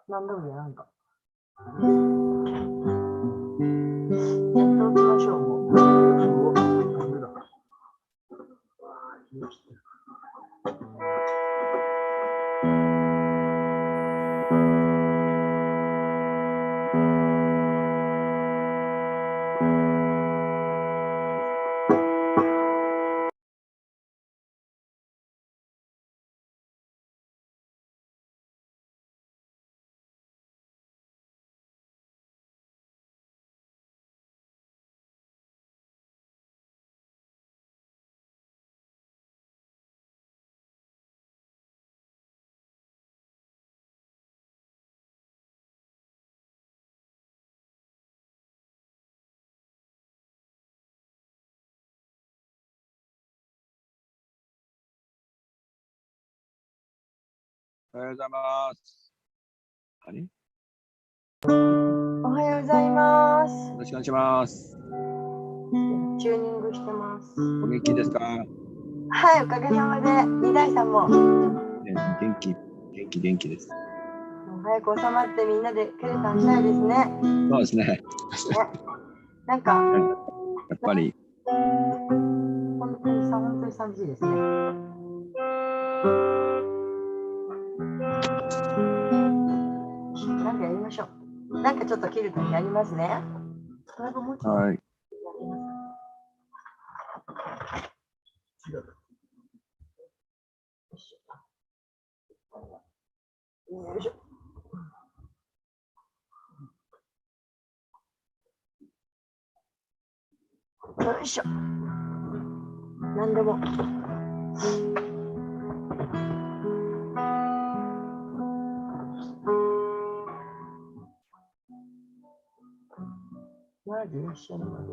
何でもやらんか。やっておきましょう、もう。おはようございます。あれ？おはようございます。よろしくお願いします。チューニングしてます。お元気ですか？はい、おかげさまで、二代さんも。元気です。早く収まってみんなでクレタンしたいですね。そうですね。なんか、やっぱり。本当に寂しいですね。なんかやりましょう。なんかちょっとキルトにやりますね。はい。よいしょ。よいしょ。何でも。マジいらっしゃるので。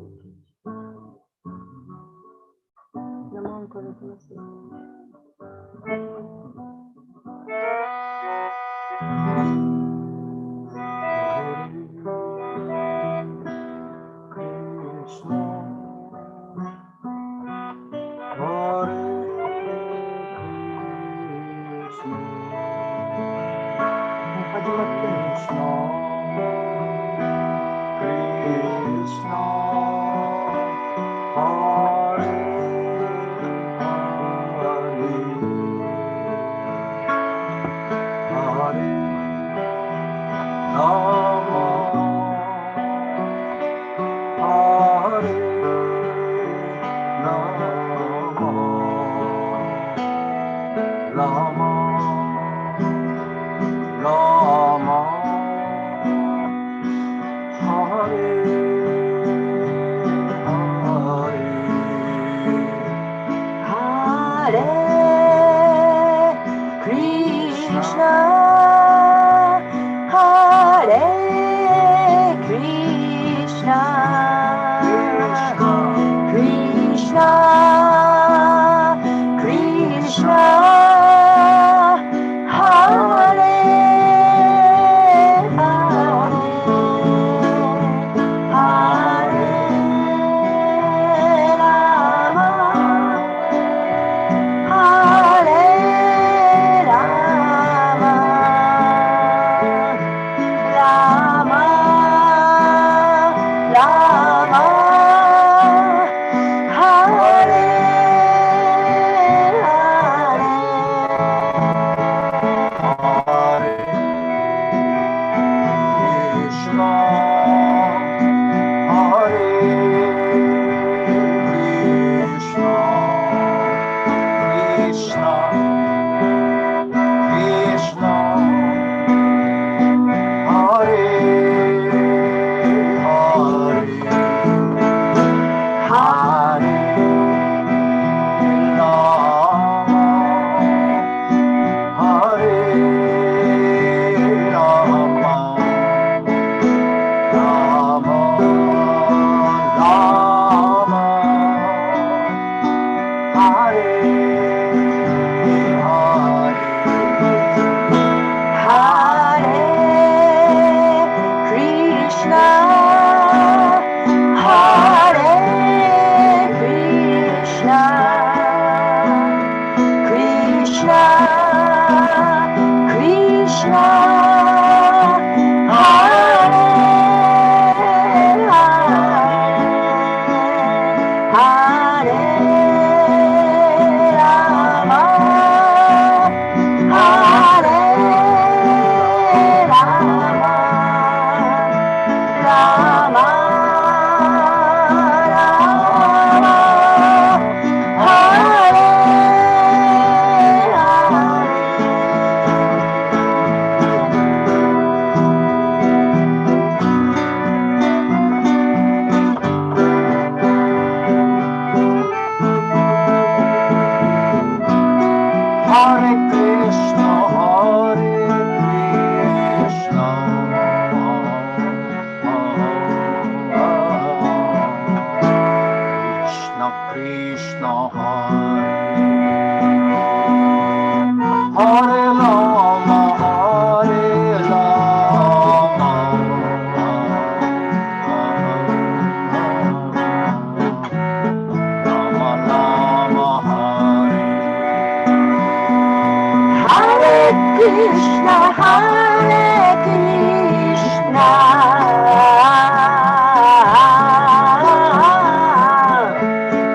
名前をからきますよ。始まってる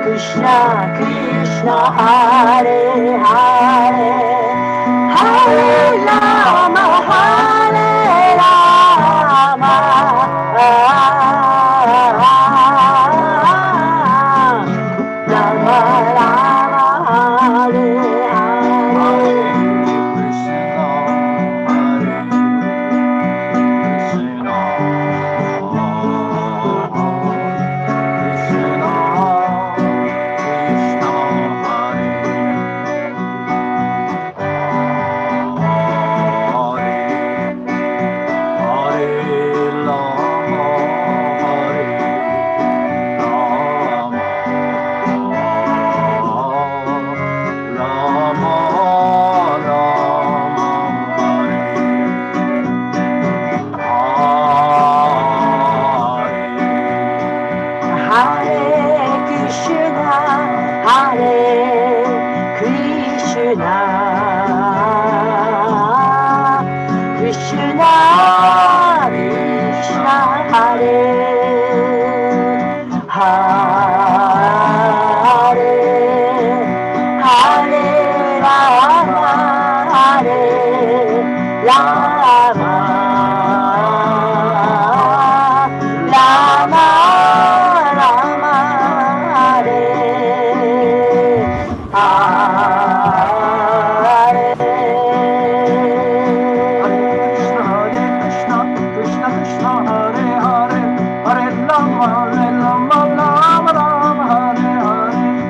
Krishna Krishna Hare Hare Hare Rama Hare Rama Rama Rama Hare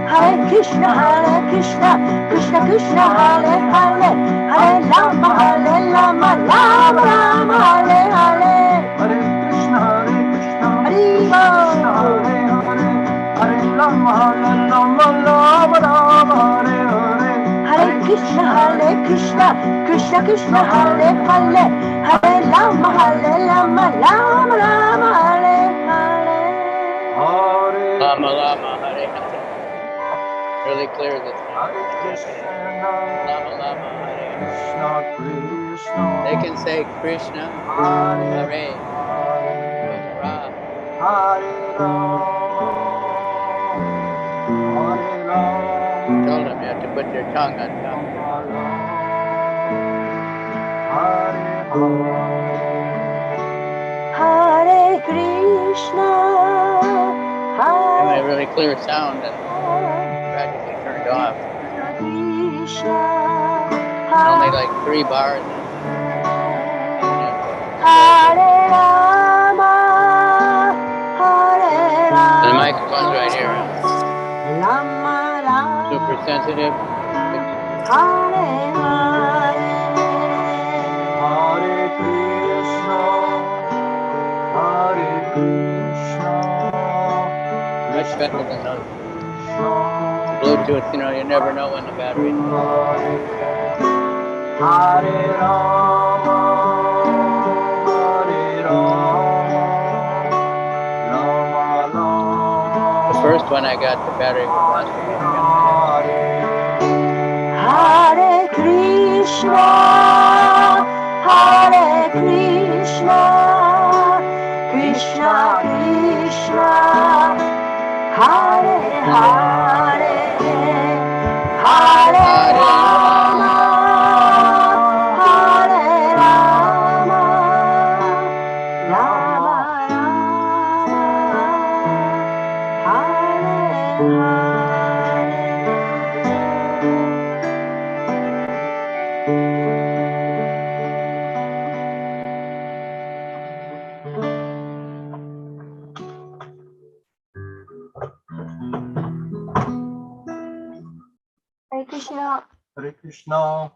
Hare Krishna Hare Krishna Krishna Krishna Hare Krishna Hare Hare Hare Rama Rama Rama Hare Hare Hare Krishna Hare Krishna Hare Hare Hare Rama Rama Rama Hare Hare Hare Krishna Krishna Krishna Hare Hare Hare Rama Rama Rama Hare Hare Lama Lama Hare Hare. Really clear this time. Hare Krishna Lama Lama Hare Hare. Krishna Krishna They can say Krishna Hare Hare with Ra. Hare Rama Hare Rama Told them you have to put your tongue on top. Hare Krishna You want a really clear sound and practically turned off. Only like 3 bars. Hare Rama Hare Rama. And the microphone's right here. Rama Rama. Super sensitive. Hare Hare. Hare Krishna Hare Krishna Much better than those Bluetooth, you know, you never know when the battery's low. Hare Rama Hare Rama Rama Rama. The first one I got, the battery was lasting like 10 minutes. Hare Krishna Hare Krishna Krishna Krishna Hare Hare Hare Rama Hare Rama Rama Rama Hare Hare Krishna. Hare Krishna.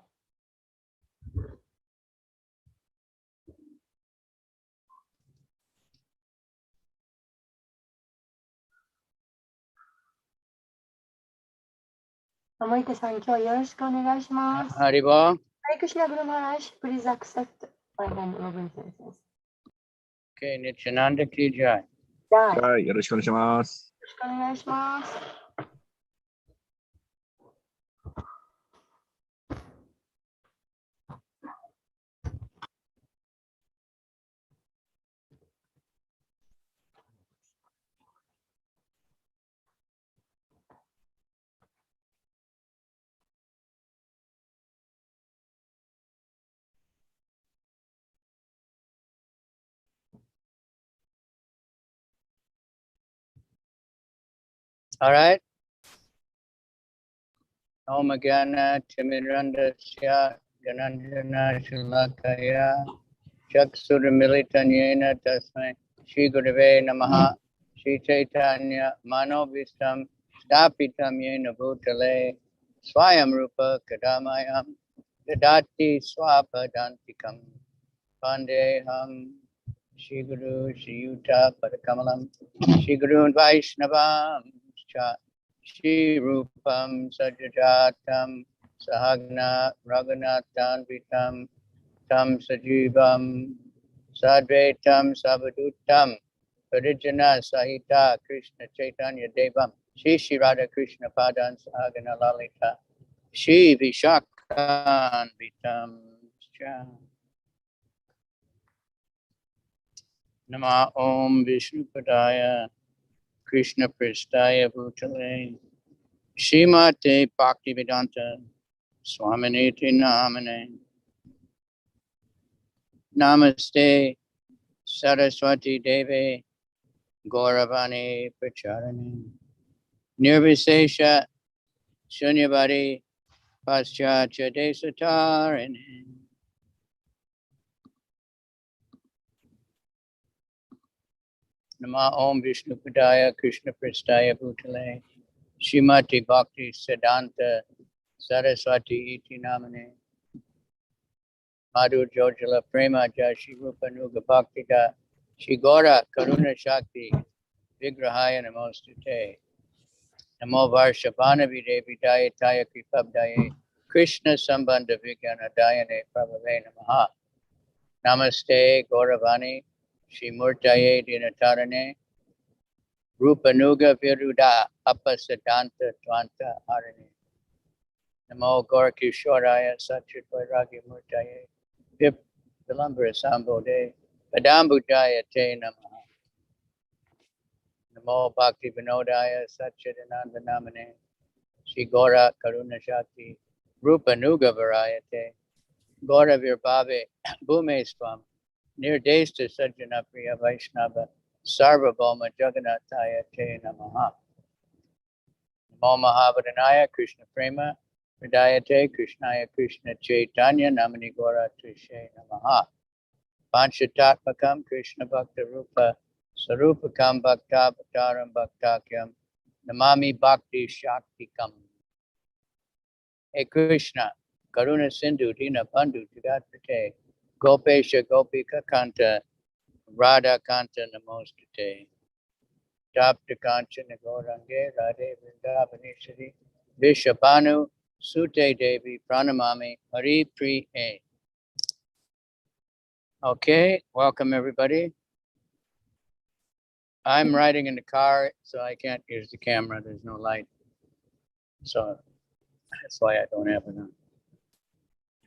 Amrita-san, 今日よろしくお願いします。Haribol. Hare Krishna Guru Maharaj, please accept my humble obeisances. Okay, Nityananda ki jai. はい、よろしくお願いします。よろしくお願いします。All right. Om Gyana Timirandasya Jananjana Shulakaya Chaksuramilitanyena Tasmai Shri Gurave Namaha Shri Chaitanya Manobhistam Stapitam Yena Bhutale Swayam Rupa Kadamayam Dadati Swapadantikam Pandeham Shri Guru Shri Yuta Padakamalam Shri Guru and Vaishnavam Shri Rupam Sajajatam Sahagna Raghunathan Vitam Tam Sajivam Sadvaitam Savadutam Parijana Sahita Krishna Chaitanya Devam Shri Radha Krishna Padan Sahagana Lalita Shri Vishakan Vitam Nama Om Vishnupadaya Krishna Pristaya Bhutale Shrimate Bhaktivedanta Swaminiti Namane Namaste Saraswati Devi Gauravani Pracharani Nirvisesha Shunyavadi Paschatya Desatarini Nama Om Vishnupadaya Krishna Pristaya Bhutale Shrimati Bhakti Siddhanta Saraswati Iti Namane Madhu Jojala Prema Jashi Rupa Nuga Bhakti Da Shigora Karuna Shakti Vigrahaya Namostute Namo Varshabhana Videvi Dayataya Kripabdaye Krishna Sambandha Vigyana Dayane Prabhave Namaha Namaste Gauravani Shri Murtaye Dinatarane Rupa Nuga Viruda Apasiddhanta Tvanta Harane Namo Gaurkishoraya Satchit Vairagya Murtaye Vip Vilambra Sambode Padambujaya Te Namaha Namo Bhakti Vinodaya Satchidananda Namane Shri Gora Karuna Shakti Rupa Nuga Varayate Gora Virbhave Bhume Swam Nirdesta Sajjana Priya Vaishnava Sarvabhauma Jagannathaya Te Namaha Namo Mahavadhanaya Krishna Prema Hridayate Krishnaya Krishna Chaitanya Namani Gora Trishe Namaha Panchatatmakam Krishna Bhakta Rupa Sarupakam Bhakta Bhaktaram Bhaktakyam Namami Bhakti Shaktikam. Hey Krishna, Karuna Sindhu Dina Bandhu Jagatrate Gopesha Gopika Kanta Radha Kanta Namostate Tapta Kanchana Gaurange Radhe Vrindavaneshwari Vishabhanu Sute Devi Pranamami Hari Priye. Okay, welcome everybody. I'm riding in the car, so I can't use the camera. There's no light. So that's why I don't have it on.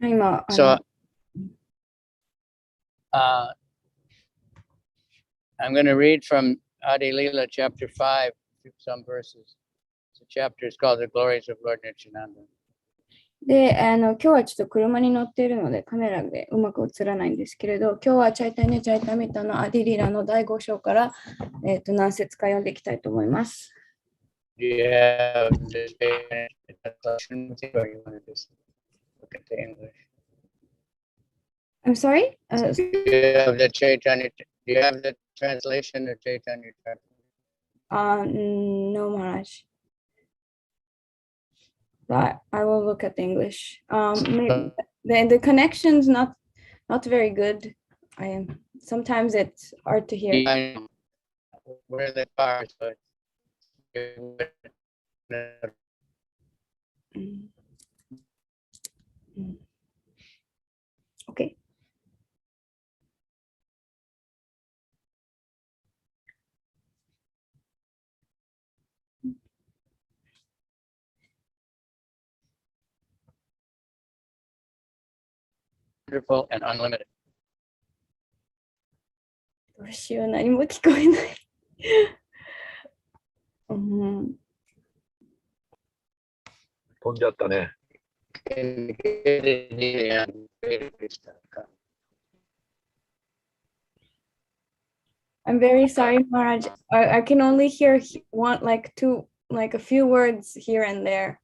今、So I'm going to read from Adi Leela chapter 5, some verses. The chapter is called The Glories of Lord Nityananda. で、今日はちょっと車に乗っているのでカメラでうまく映らないんですけれど、今日はチャイタニャチャイタミタのアディリラの第5章から、何節か読んでいきたいと思います。Do you have the translation with you, or you want to just look at the English? I'm sorry? Do you have the Chaitanya? Do you have the translation of Chaitanya? No, Maharaj. But I will look at the English. The connection's not very good. Sometimes it's hard to hear. I know. We're in the car, so Okay. wonderful and unlimited. どうしよう、何も聞こえない。飛んじゃったね。I'm very sorry, Maharaj. I can only hear one, like two like a few words here and there.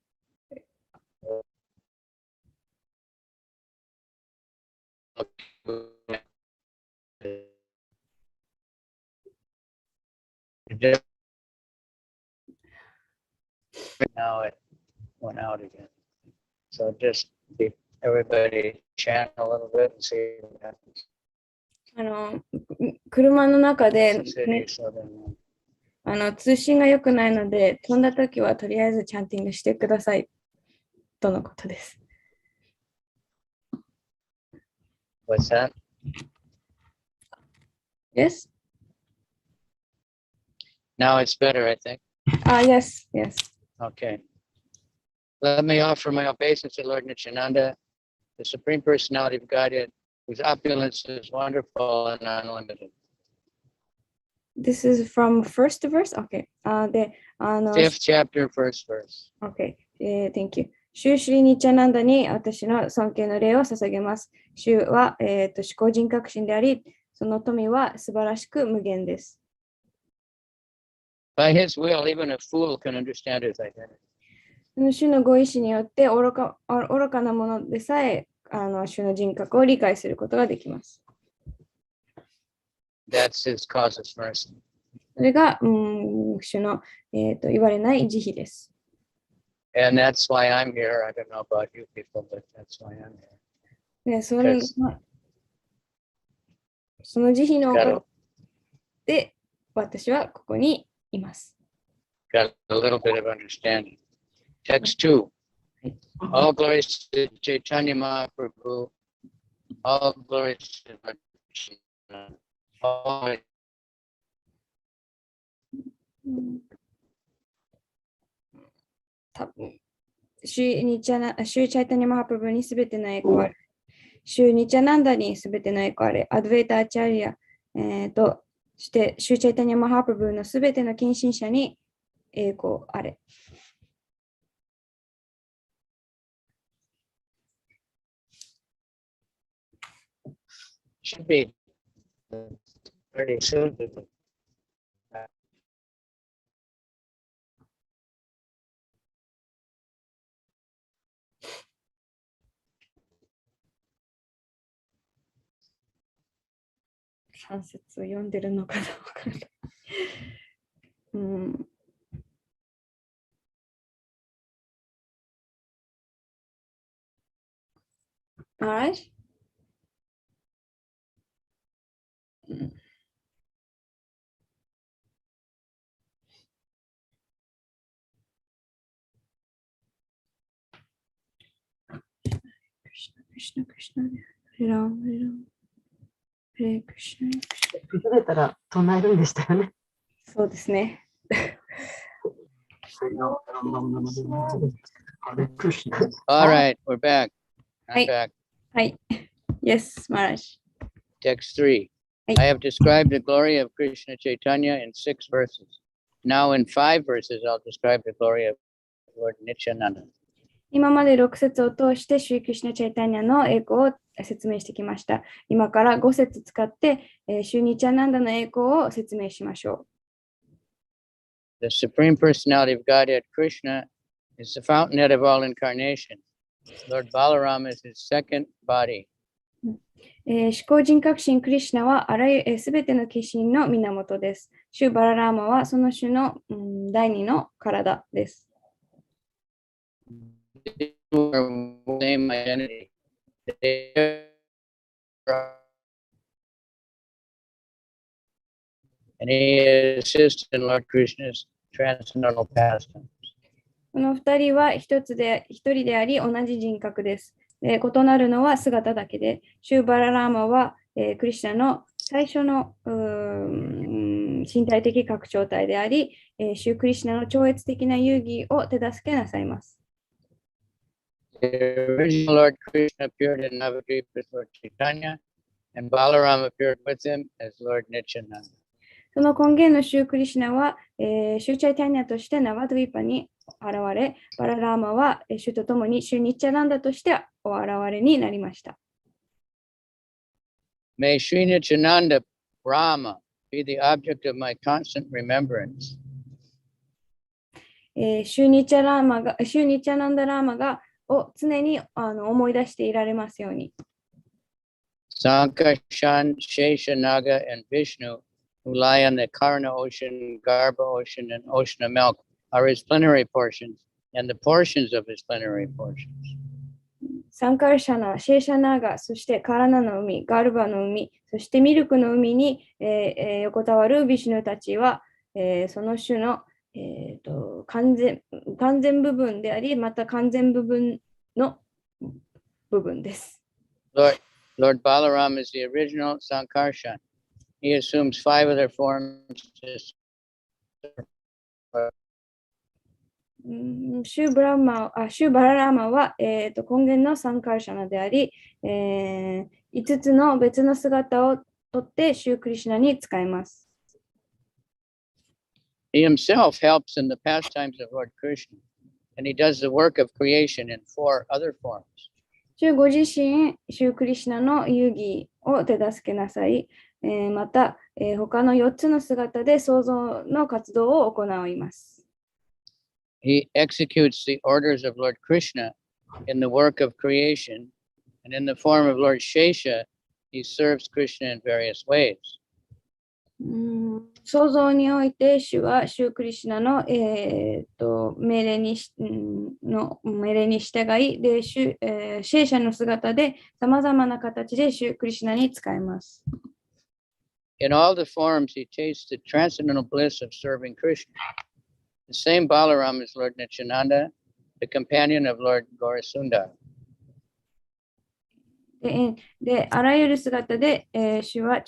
Now it went out again. So just everybody chant a little bit and see what happens. 車の中で、 City, ね、 so then, 通信が良くないので、飛んだときはとりあえずチャンティングしてくださいとのことです。what's that? Yes? Now it's better, I think. Yes, yes. Okay. Let me offer my obeisance to Lord Nityananda, the Supreme Personality of Godhead, whose opulence is wonderful and unlimited. This is from first verse? Okay. で、Fifth chapter, first verse. Okay. Thank you. シューシリニチャナンダに私の尊敬の礼を捧げます。シューは、思考人格心であり、その富は素晴らしく無限です。By his will, even a fool can understand his identity. その主のご意志によって愚かなものでさえ、主の人格を理解することができます。That's his causeless mercy. それが、主の、言われない慈悲です。And that's why I'm here. I don't know about you people, but that's why I'm here. でその慈悲のおかげで私はここにいます。Got a little bit of understanding. Text 2. All glories to Chaitanya Mahaprabhu. All glories to Lord Krishna. All 多分シュチャイタニマハプラブにすべての栄光あれ。シュニチャナンダにすべての栄光あれ。アドベーターチャリア、としてシュチャイタニマハプラブのすべての近親者に栄光あれ。should be pretty soon. 3節を読んでるのかどうか。Maharaj? Krishna, Krishna, Hare Ram, Hare Ram, Hare Krishna. 崩れたら唱えるんでしたよね。そうですね。All right, we're back. I'm Hi. back. はい。Yes, Maharaj. Text 3. Hi. I have described the glory of Krishna Chaitanya in 6 verses. Now in 5 verses, I'll describe the glory of Lord Nityananda. 今まで6節を通して、シュークリシュナ・チャイタニャの栄光を説明してきました。今から5節使って、シューニチャナンダの栄光を説明しましょう。The Supreme Personality of Godhead, Krishna, is the fountainhead of all incarnation. Lord Balaram is his second body. 思考人格心クリシュナはあらゆるすべての化身の源です。シューバララーマはその種の、第二の体です。Same identity. And he assists in Lord Krishna's transcendental pastimes. この2人は一人であり同じ人格です。異なるのは姿だけで、シューバララーマは、クリシュナの最初の身体的拡張体であり、シュークリシュナの超越的な遊戯を手助けなさいます。The original Lord Krishna appeared in Navadvip as Lord Chaitanya, and Balaram appeared with him as Lord Nityananda. その根源のシュークリシュナは、シューチャイタニャとしてナバドゥィパに現れ、バララーマはシュとともにシューニッチャランダとしてお現れになりました。May Sri Nityananda Brahma be the object of my constant remembrance. シュニチャナンダラーマがを常に思い出していられますように。Sankarshan, Sheshanaga, and Vishnu, who lie on the Karna ocean, Garbha ocean, and ocean of milk, are his plenary portions, and the portions of his plenary portions. サンカルシャナ、シェーシャナーガ、そしてカラナの海、ガルバの海、そしてミルクの海に、横たわるビシュヌたちは、その種の、完全部分であり、また完全部分の部分です。Lord Balaram is the original Sankarshan. He assumes 5 other forms to シュバララーマは、根源のサンカルシャナであり、5つの別の姿をとってシュークリシュナに使います。He himself helps in the pastimes of Lord Krishna, and he does the work of creation in 4 other forms. シューご自身、シュークリシュナの遊戯を手助けなさい。また、他の4つの姿で創造の活動を行います。He executes the orders of Lord Krishna in the work of creation, and in the form of Lord Shesha, he serves Krishna in various ways. 創造において、主はシュークリシュナの、命令に従い、でシェーシャの姿でさまざまな形でシュークリシュナに使います。In all the forms, he tastes the transcendental bliss of serving Krishna. The same Balaram is Lord Nityananda, the companion of Lord Gaurasundar. で、あらゆる姿で、主は、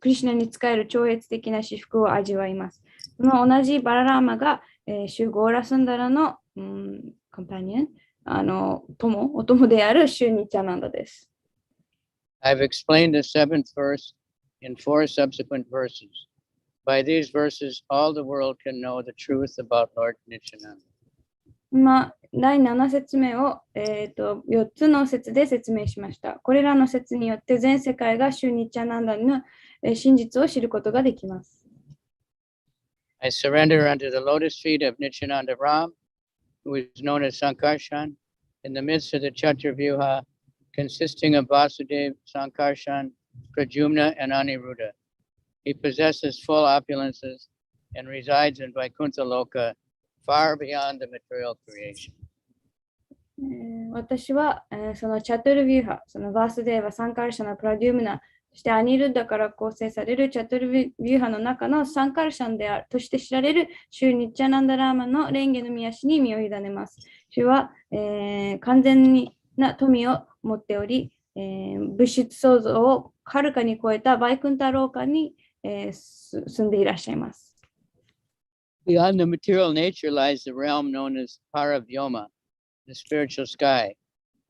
クリシュナに仕える超越的な至福を味わいます。その同じバララーマが、シュゴーラスンダラの、コンパニオン、お供であるシュニチャナンダです。I've explained the 7th verse in 4 subsequent verses. By these verses, all the world can know the truth about Lord Nityananda. 第7節目を、4つの説で説明しました。これらの説によって全世界がシュニチャナンダの真実を知ることができます。I surrender unto the lotus feet of Nityananda Ram, who is known as Sankarshan, in the midst of the Chaturvyuha, consisting of Vasudev, Sankarshan, Pradyumna, and Aniruddha. He possesses full opulences and resides in Vaikuntha Loka, far beyond the material creation. 私は、そのチャトゥルビューハ、そのバースデーはサンカルシャナ、プラデュームナ、そしてアニルッダから構成されるチャトゥルビューハの中のサンカルシャンであるとして知られるシュニッチャナンダラーマの蓮華の御足に身を委ねます。主は、完全な富を持っており、物質創造をはるかに超えたバイクンタローカに、住んでいらっしゃいます。Beyond the material nature lies the realm known as Paravyoma, the spiritual sky.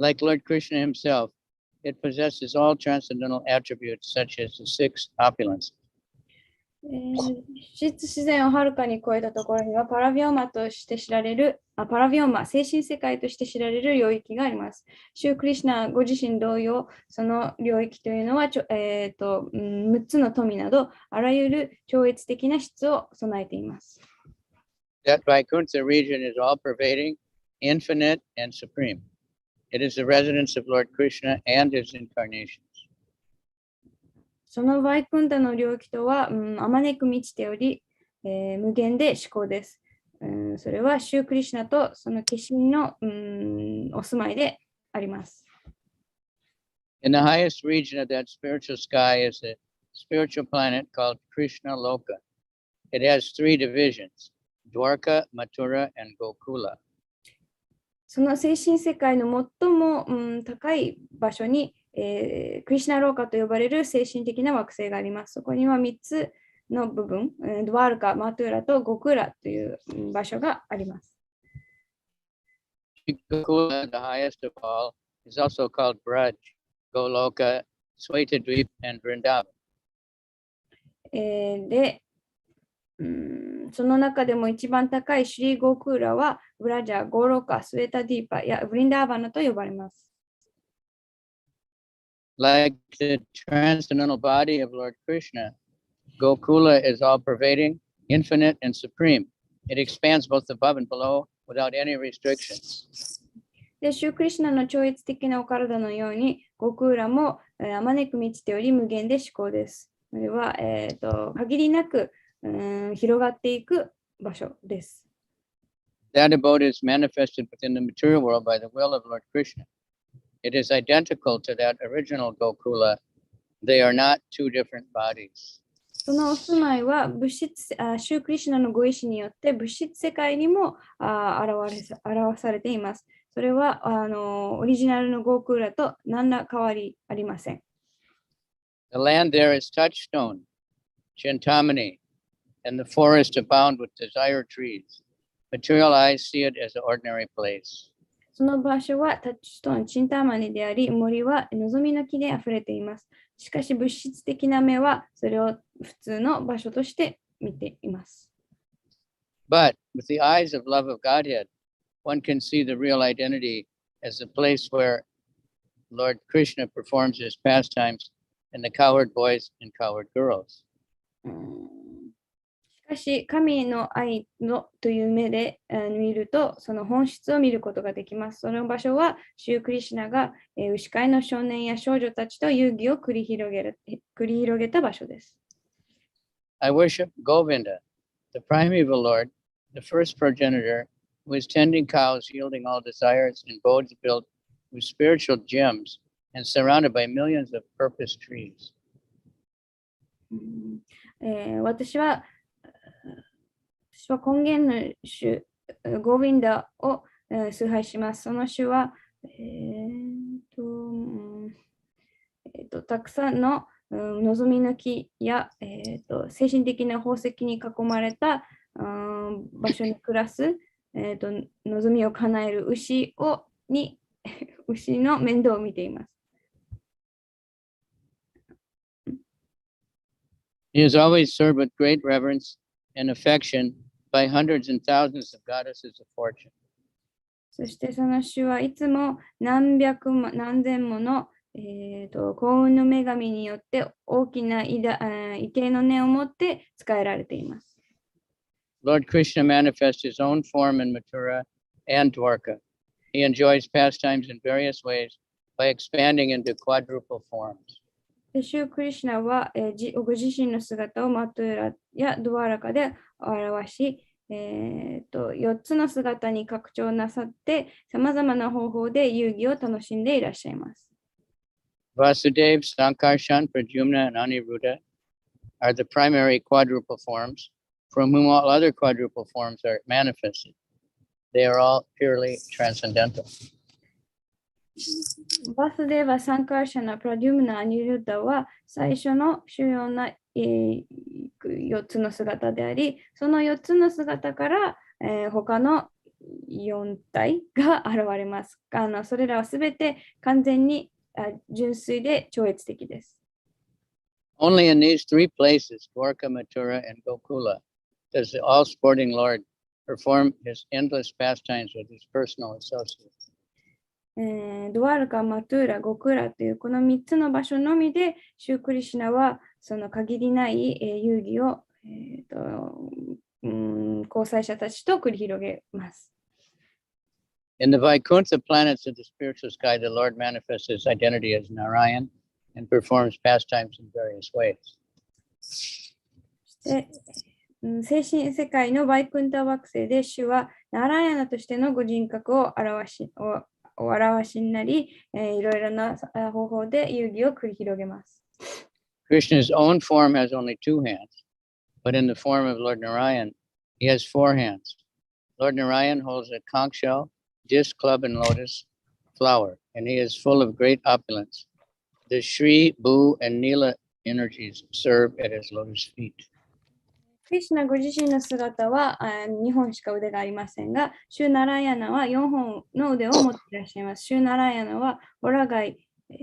Like Lord Krishna himself, it possesses all transcendental attributes such as the 6 opulences. 自然をはるかに超えたところにはパラビオマとして知られるパラビオマ、精神世界として知られる領域があります。シュークリシュナご自身同様、その領域というのは6つの富など、あらゆる超越的な質を備えています。That Vaikuntha region is all-pervading, infinite, and supreme. It is the residence of Lord Krishna and his incarnations. そのバイクンタの領域とは、あまねく満ちており、無限で思考です。それはシュークリシュナとその化身のお住まいであります。In the highest region of that spiritual sky is a spiritual planet called Krishna Loka. It has 3 divisions, Dwarka, Mathura, and Gokula. その精神世界の最も、高い場所に、クリシュナローカと呼ばれる精神的な惑星があります。そこには3つの部分、ドワルカ、マトゥーラとゴクーラという場所があります。Gokula, the highest of all, is also called Braj, Goloka, Svetadvip, and Vrindavan. で、その中でも一番高いシュリー・ゴークーラはブラジャー、ゴーロカ、スウェタディーパやブリンダーバナと呼ばれます。Like the transcendental body of Lord Krishna, Gokula is all-pervading, infinite, and supreme. It expands both above and below without any restrictions. で、シュークリシュナの超越的なお体のように、ゴクーラもあまねく満ちており無限で至高です。それは、限りなく広がっていく場所です。That abode is manifested within the material world by the will of Lord Krishna. It is identical to that original Gokula. They are not two different bodies. そのお住まいはシュークリシュナのご意志によって物質世界にも表されています。それはオリジナルのゴークーラと何ら変わりありません。The land there is touchstone, Chintamani, and the forest abound with desire trees. Material eyes see it as an ordinary place. その場所はタッチストーン、チンターマニであり、森は望みの木であふれています。しかし物質的な目はそれを普通の場所として見ています。But with the eyes of love of Godhead, one can see the real identity as the place where Lord Krishna performs his pastimes and the cowherd boys and cowherd girls. しかし、神の愛のという目で見ると、その本質を見ることができます。その場所は、シュークリシュナが牛飼いの少年や少女たちと遊戯を繰り広げた場所です。I worship Govinda, the primeval Lord, the first progenitor, who is tending cows, yielding all desires, and abodes built with spiritual gems and surrounded by millions of purpose trees. 私は根源の種、ゴーヴィンダを崇拝します。その種は、たくさんの望みの木や、精神的な宝石に囲まれた場所に暮らす、望みを叶える牛の面倒を見ています。He is always served with great reverence and affection by hundreds and thousands of goddesses of fortune. そしてその種はいつも何百も何千もの、幸運の女神によって大きな畏敬の念を持って仕えられています。Lord Krishna manifests his own form in Mathura and Dwarka. He enjoys pastimes in various ways by expanding into quadruple forms. シュークリシュナは、ご自身の姿をマトゥーラやドワラカで表し、4つの姿に拡張なさって、さまざまな方法で遊戯を楽しんでいらっしゃいます。Vasudev, Sankarshan, Pradyumna, and Aniruddha are the primary quadruple forms from whom all other quadruple forms are manifested. They are all purely transcendental. バスデーバ・サンカーシャナ・プラデュムナ・アニルダは最初の主要な、4つの姿であり、その4つの姿から、他の4体が現れます。それらはすべて完全に純粋で超越的です。Only in these three places, Dwarka, Mathura, and Gokula, does the all-sporting Lord perform his endless pastimes with his personal associates. ドワルカ、マトゥーラ、ゴクラというこの3つの場所のみで、シュークリシュナはその限りない遊戯を、交際者たちと繰り広げます。In the Vaikuntha planets of the spiritual sky, the Lord manifests his identity as Narayan and performs pastimes in various ways. 精神世界のバイクンタ惑星で主はナラヤナとしてのご人格を表しになり、いろいろな方法で遊戯を繰り広げます。Krishna's own form has only two hands, but in the form of Lord Narayan, he has four hands. Lord Narayan holds a conch shell, disc, club, and lotus flower, and he is full of great opulence. The Shri, Bhu, and Nila energies serve at his lotus feet. クリシュナご自身の姿は2本しか腕がありませんが、シューナラヤナは4本の腕を持っていらっしゃいます。シューナラヤナはホラガイ、デ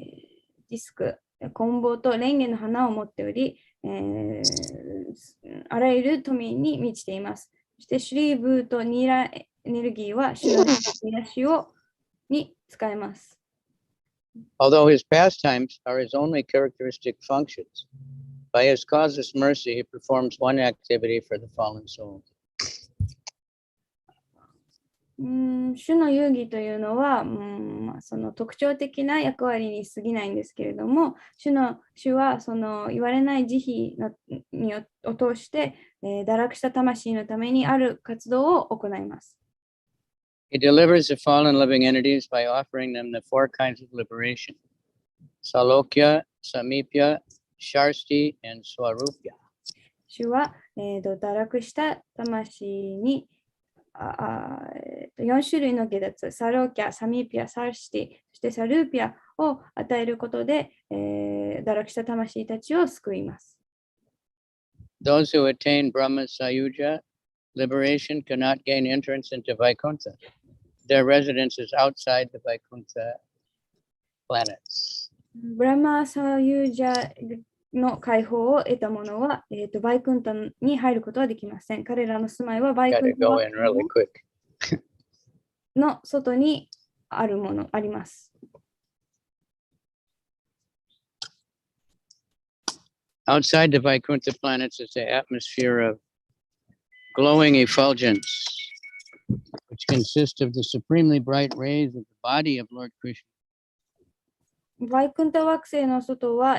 ィスク、コンボとレンゲの花を持っており、あらゆる富に満ちています。そしてシュリーブーとニーラエネルギーはシューナ癒しに使えます。Although his pastimes are his only characteristic functions, by his causeless mercy, he performs one activity for the fallen soul. 主の遊戯というのは、その特徴的な役割に過ぎないんですけれども、主はその言われない慈悲を通して、堕落した魂のためにある活動を行います。He delivers the fallen living entities by offering them the four kinds of liberation: Salokya, Samipya, Sharsti, and Swarupya. 主は、堕落した魂に4種類の下脱、サローキャ、サミーピア、サーシティ、そしてサルーピアを与えることで、堕落した魂たちを救います。Those who attain Brahma Sayuja liberation cannot gain entrance into Vaikuntha. Their residence is outside the Vaikuntha planets. ブラマーサユージャの解放を得た者は、バイクンタに入ることはできません。彼らの住まいはバイク Gotta ンタ go in really quick. の外にあります。Outside the Vaikuntha planets is the atmosphere of glowing effulgence, which consists of the supremely bright rays of the body of Lord Krishna. バイクンタ惑星の外は、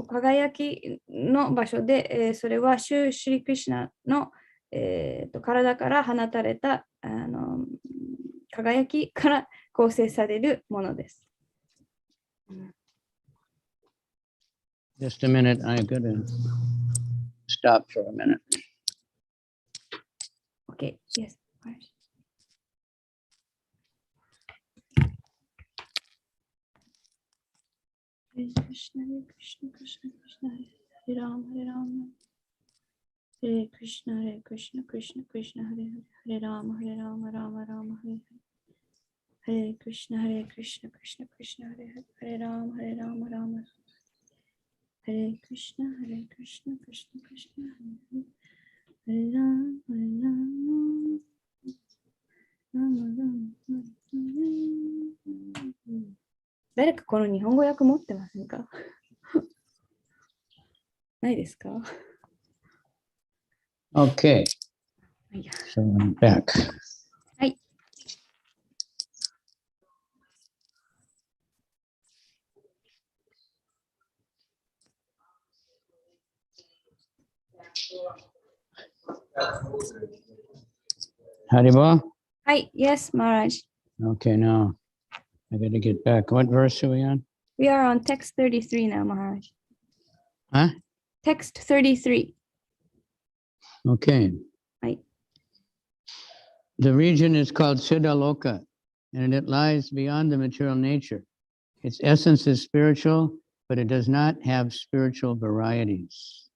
輝きの場所で、それはシュリクリシュナの、体から放たれた輝きから構成されるものです。Just a minute, I'm gonna stop for a minute. Okay, yes. Hare Krishna, Hare Krishna, Krishna Krishna, Hare Rama, Hare Rama. Hare Krishna, Hare Krishna, Krishna Krishna, Hare Hare Rama, Hare Rama, Rama Rama, Hare Hare. Hare Krishna, Hare Krishna, Krishna Krishna, Hare Hare Rama, Hare Rama, Rama. Hare Krishna, Hare Krishna, Krishna Krishna, Hare Rama, Hare Rama, Rama Rama. 誰かこの日本語訳持ってませんか？ないですか？ Okay, so I'm back. はい。Haribo? はい、Yes, Maharaj. Okay, now I gotta get back. What verse are we on? We are on text 33 now, Maharaj. Huh? Text 33. Okay. Right. The region is called Siddhaloka, and it lies beyond the material nature. Its essence is spiritual, but it does not have spiritual varieties.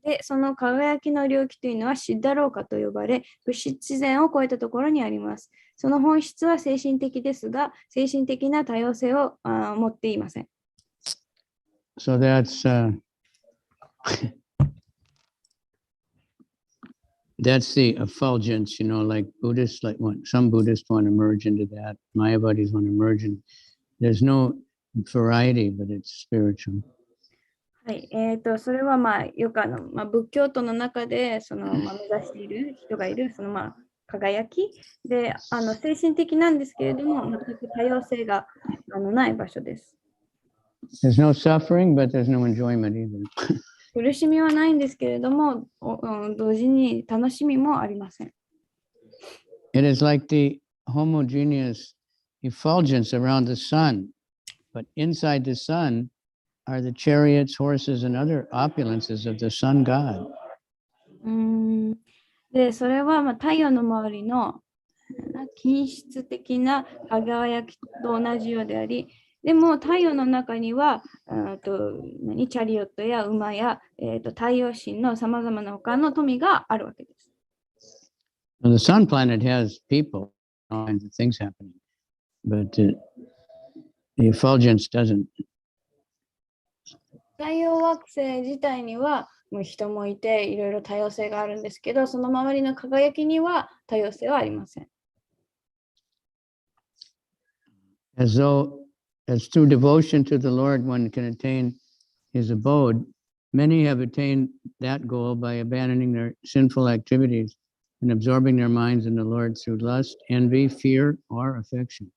で、その輝きの領域というのはシッダローカと呼ばれ、物質自然を超えたところにあります。その本質は精神的ですが、精神的な多様性を持っていません。So that's the effulgence, like Buddhists, some Buddhists want to merge into that. Mayavadis want to merge in. There's no variety, but it's spiritual. はい、それはよく仏教徒の中で目指している人がいる輝きで精神的なんですけれども全く多様性がない場所です。There's no suffering, but there's no enjoyment either. 苦しみはないんですけれども同時に楽しみもありません。It is like the homogeneous effulgence around the sun, but inside the sun are the chariots, horses, and other opulences of the sun god. で、それは太陽の周りの均質的な輝きと同じようであり、でも太陽の中にはチャリオットや馬や、太陽神のさまざまな他の富があるわけです。Well, the sun planet has people, all kinds of things happening, but the effulgence doesn't. 太陽惑星自体には人もいていろいろ多様性があるんですけど、その周りの輝きには多様性はありません。As through devotion to the Lord one can attain his abode, many have attained that goal by abandoning their sinful activities and absorbing their minds in the Lord through lust, envy, fear, or affection.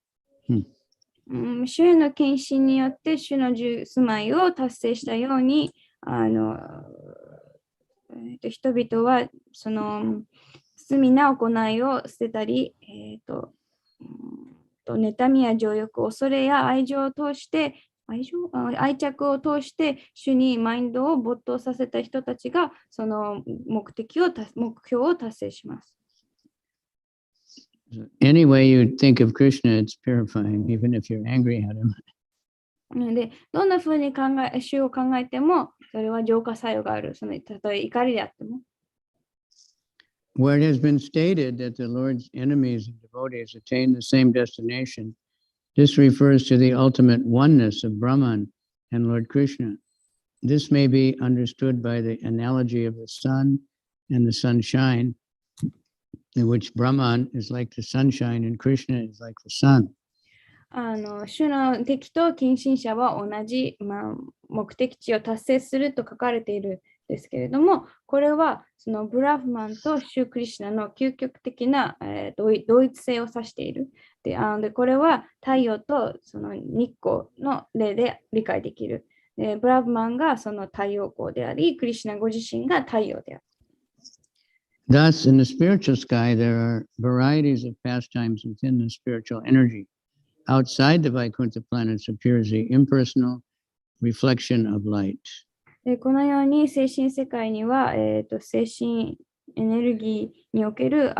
主への献身によって主の住まいを達成したように、人々はその罪な行いを捨てたり、妬みや情欲、恐れや愛着を通して主にマインドを没頭させた人たちがその目標を達成します。Any way you think of Krishna, it's purifying, even if you're angry at him. で、どんなふうに主を考えても、それは浄化作用がある。たとえ怒りであっても。Where it has been stated that the Lord's enemies and devotees attain the same destination, this refers to the ultimate oneness of Brahman and Lord Krishna. This may be understood by the analogy of the sun and the sunshine, in which Brahman is like the sunshine and Krishna is like the sun. 主の敵と近親者は同じ、目的地を達成すると書かれているんですけれども、これはそのブラフマンとシュークリシュナの究極的な、同一性を指している。で、これは太陽とその日光の例で理解できる。で、ブラフマンがその太陽光であり、クリシュナご自身が太陽である。Thus, in the spiritual sky, there are varieties of pastimes within the spiritual energy. Outside the Vaikuntha planets appears the impersonal reflection of light. で、このように精神世界には、精神エネルギーにおける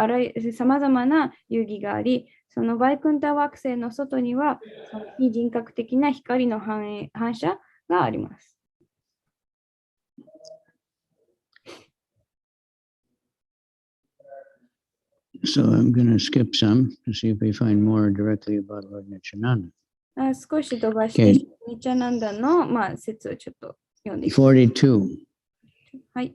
さまざまな遊戯があり、そのバイクンタ惑星の外にはその非人格的な光の反射があります。So I'm going to skip some to see if we find more directly about Lord Nityananda. 少し飛ばして、ニチャナンダの、説をちょっと読んでいきます。42. はい。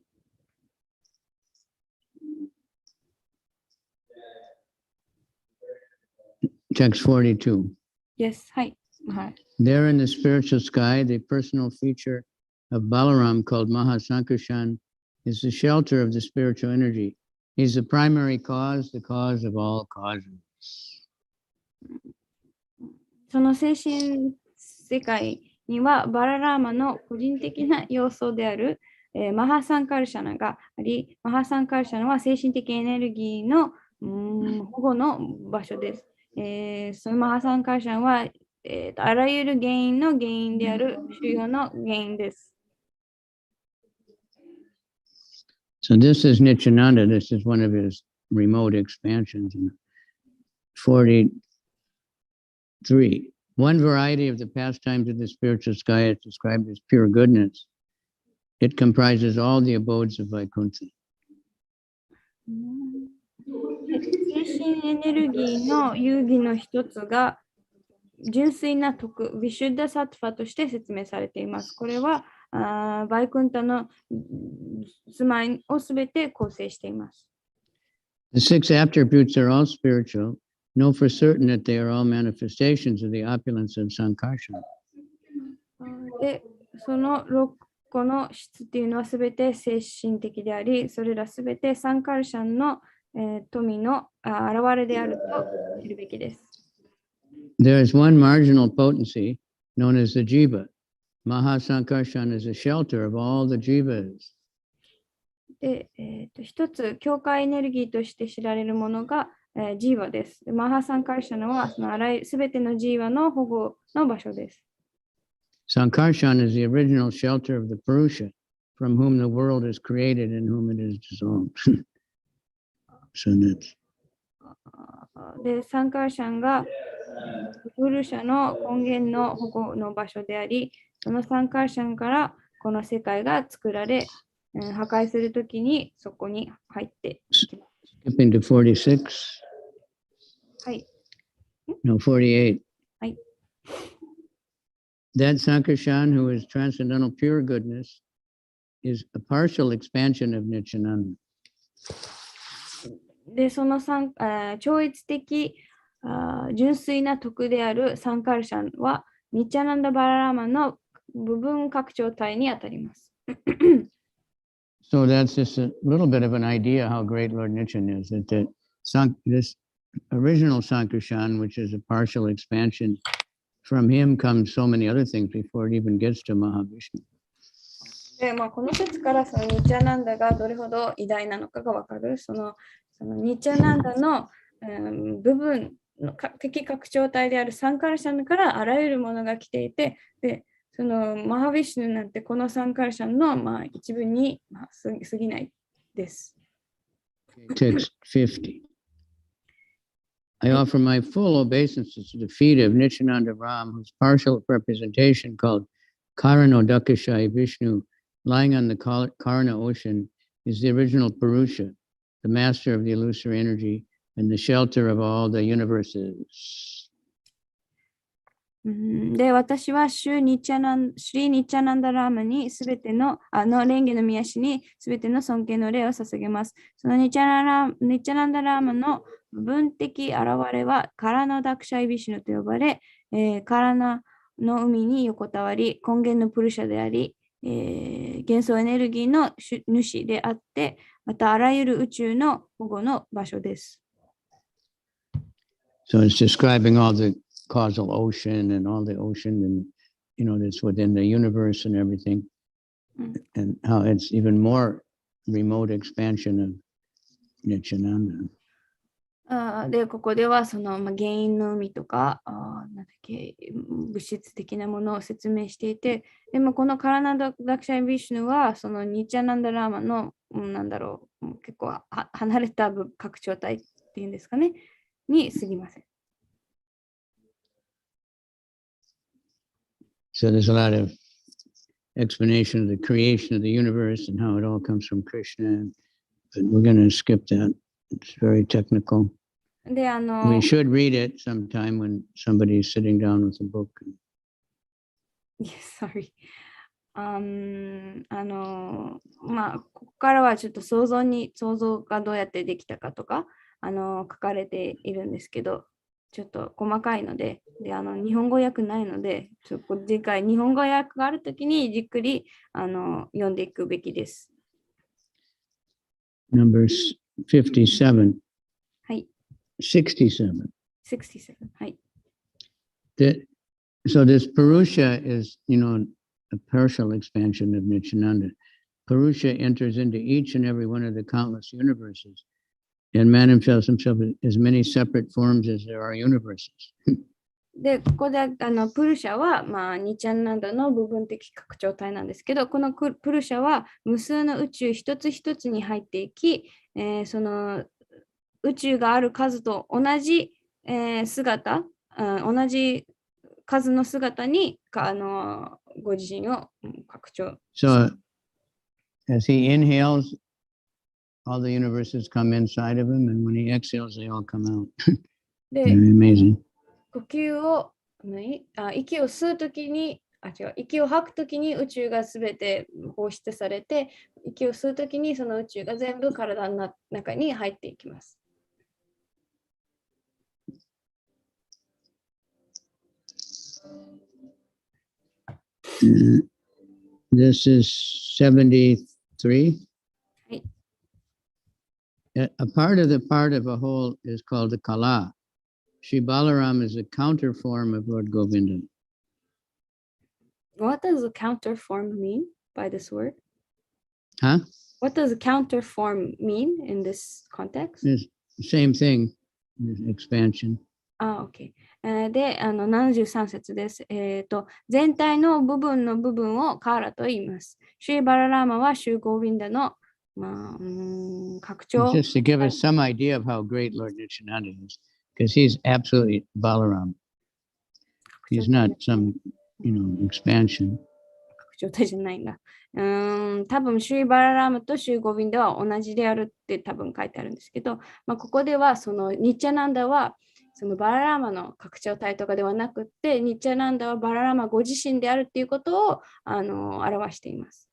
Text 42. Yes, はい。There in the spiritual sky, the personal feature of Balaram called Mahasankarshan is the shelter of the spiritual energy. He's the primary cause, the cause of all causes. その精神世界にはバララーマの個人的な要素である、マハサンカルシャナがあり、マハサンカルシャナは精神的エネルギーの保護の場所です。そのマハサンカルシャナは、あらゆる原因の原因である主要の原因です。So this is Nityananda. This is one of his remote expansions. 43. One variety of the pastimes of the spiritual sky is described as pure goodness. It comprises all the abodes of Vaikuntha. 精神エネルギーの遊戯の一つが純粋な徳、ビシュッダサトファとして説明されています。これはバイクンタの住まいをすべて構成しています。The six attributes are all spiritual. Know for certain that they are all manifestations of the opulence of Sankarshan. で、その6個の質っていうのはすべて精神的であり、それらすべてサンカルシャンの、富の現れであると知るべきです。There is one marginal potency known as the jiva. Mahasankarshan is a shelter of all the jivas. で、一つ境界エネルギーとして知られるものが、ジーワです。マハサンカルシャナはそのすべてのジーワの保護の場所です。Sankarshan is the original shelter of the Purusha, from whom the world is created and whom it is dissolved. So that's... で、サンカルシャンがプルシャの根源の保護の場所であり、そのサンカルシャンからこの世界が作られ、破壊するときにそこに入っていきます。Skipping to 46. はい。No, 48. はい。That Sankarshan, who is transcendental pure goodness, is a partial expansion of Nityananda. で、その超越的純粋な徳であるサンカルシャンは、ニチャナンダ・バララーマの部分拡張体にあたります。So that's just a little bit of an idea how great Lord Nichiren is. That this original Sankarshan, which is a partial expansion, from him comes so many other things before it even gets to Mahavishnu. で、この説からそのニッチャナンダがどれほど偉大なのかがわかる。そのニッチャナンダの、部分の的拡張体であるサンカラシャンからあらゆるものが来ていて、で、そのマハビシュヌなんてこのサンカラシャンの、一部に、過ぎないです。Text 50. I offer my full obeisances to the feet of Nityananda Ram, whose partial representation called Karanodakashai Vishnu, lying on the Karana ocean, is the original Purusha, the master of the illusory energy and the shelter of all the universes. で、私はシュリ・ニッチャナンダラーマにすべての、蓮華の御足にすべての尊敬の礼を捧げます。そのニッチャナンダラーマの部分的現れはカラナダクシャイビシュヌと呼ばれ、カラナの海に横たわり、根源のプルシャであり、幻想エネルギーの主であって、またあらゆる宇宙の保護の場所です。So it's describing all the causal ocean and all the ocean and, that's within the universe and everything, and how it's even more remote expansion of Nityananda. で、ここではその、原因の海とか物質的なものを説明していて、でもこのカラナダクシャイビシュヌはそのニッチャナンダラーマの、結構離れた拡張体っていうんですかね、に過ぎません。So there's a lot of explanation of the creation of the universe and how it all comes from Krishna, but we're going to skip that. It's very technical. で、We should read it sometime when somebody is sitting down with a book. Yes, sorry. ここからはちょっと想像がどうやってできたかとか、書かれているんですけど、ちょっと細かいので、日本語訳ないので、次回日本語訳があるときにじっくり読んでいくべきです。Number 57. はい。67. 67. はい。So this Purusha is, a partial expansion of Nityananda. Purusha enters into each and every one of the countless universes and manifests himself in as many separate forms as there are universes. で、ここでプルシャは、ニチャンナンダの部分的拡張体なんですけど、このプルシャは無数の宇宙一つ一つに入っていき、その宇宙がある数と同じ、姿、同じ数の姿にご自身を拡張。So as he inhales, all the universes come inside of him, and when he exhales, they all come out. Very amazing. 息を吸うときに、息を吐くときに宇宙がすべて放出されて、息を吸うときにその宇宙が全部体の中に入っていきます。This is 73. A part of a whole is called the Kala. Shri Balaram is a counter form of Lord Govinda. What does a counter form mean by this word? Huh? What does a counter form mean in this context? It's the same thing, expansion. OK。で、73節です。全体の部分をカーラと言います。シュリバララーマはシュゴーヴィンダの、拡張。Just to give us some idea of how great Lord Nityananda is, because he's absolutely Balaram. He's not some, expansion. 拡張体じゃないんだ。多分シュリバララーマとシュゴーヴィンダは同じであるって多分書いてあるんですけど、ここではそのニッチャナンダはそのバララーマの拡張体とかではなくて、ニッチャナンダはバララーマご自身であるっていうことを表しています。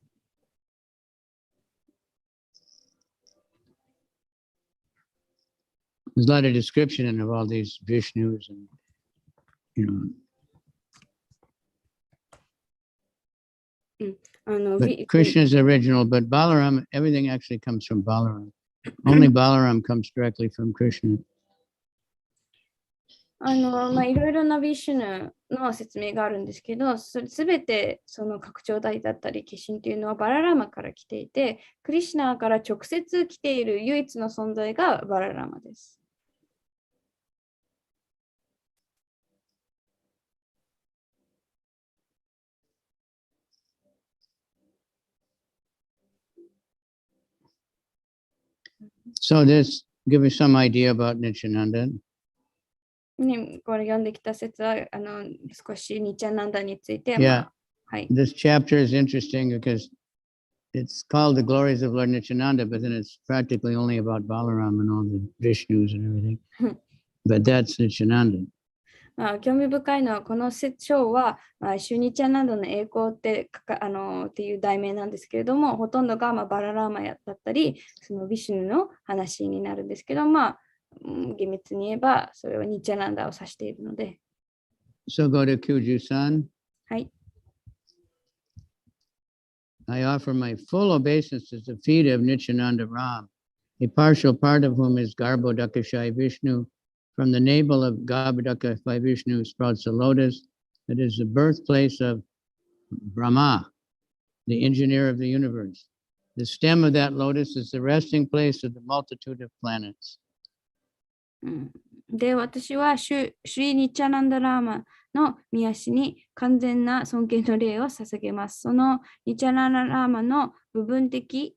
There's a lot of description of all these Vishnus and, But Krishna is original, but Balaram, everything actually comes from Balaram. Only Balaram comes directly from Krishna. いろいろなビシュヌの説明があるんですけど、すべてその拡張体だったり、化身というのはバララマから来ていて、クリシュナから直接来ている唯一の存在がバララマです。So this give us some idea about Nityananda. ね、これ読んできた説は少しニチャナンダについて、Yeah, はい。this chapter is interesting because it's called the Glories of Lord Nityananda, but then it's practically only about Balaram and all the Vishnus and everything. But that's Nityananda. 興味深いのは、この章は、シュニチャナンダの栄光ってっていう題名なんですけれども、ほとんどが、バララーマだったり、そのビシュヌの話になるんですけど、厳密に言えば、それはニチャナンダを指しているので。So go to Kuju-san. はい。I offer my full obeisance at the feet of Nityananda Ram, a partial part of whom is Garbhodakashai Vishnu. From the navel of Garbhodakashai Vishnu sprouts a lotus that is the birthplace of Brahma, the engineer of the universe. The stem of that lotus is the resting place of the multitude of planets. で、私はシュリ・ニチャナンダ・ラーマの御足に完全な尊敬の礼を捧げます。そのニチャナンダ・ラーマの部分的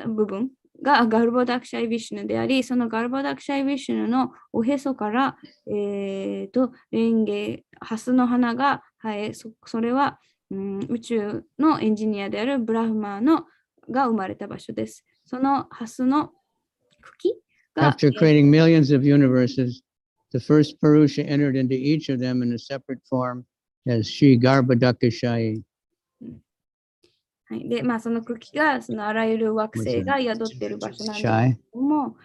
部分がガルボダクシャイ・ビシュヌであり、そのガルボダクシャイ・ビシュヌのおへそから、レンゲ、ハスの花が生え、それは、宇宙のエンジニアであるブラフマーが生まれた場所です。そのハスの茎After creating millions of universes, the first Purusha entered into each of them in a separate form as Sri Garbhodakashai. はい、で、その茎がそのあらゆる惑星が宿っている場所なんですけども、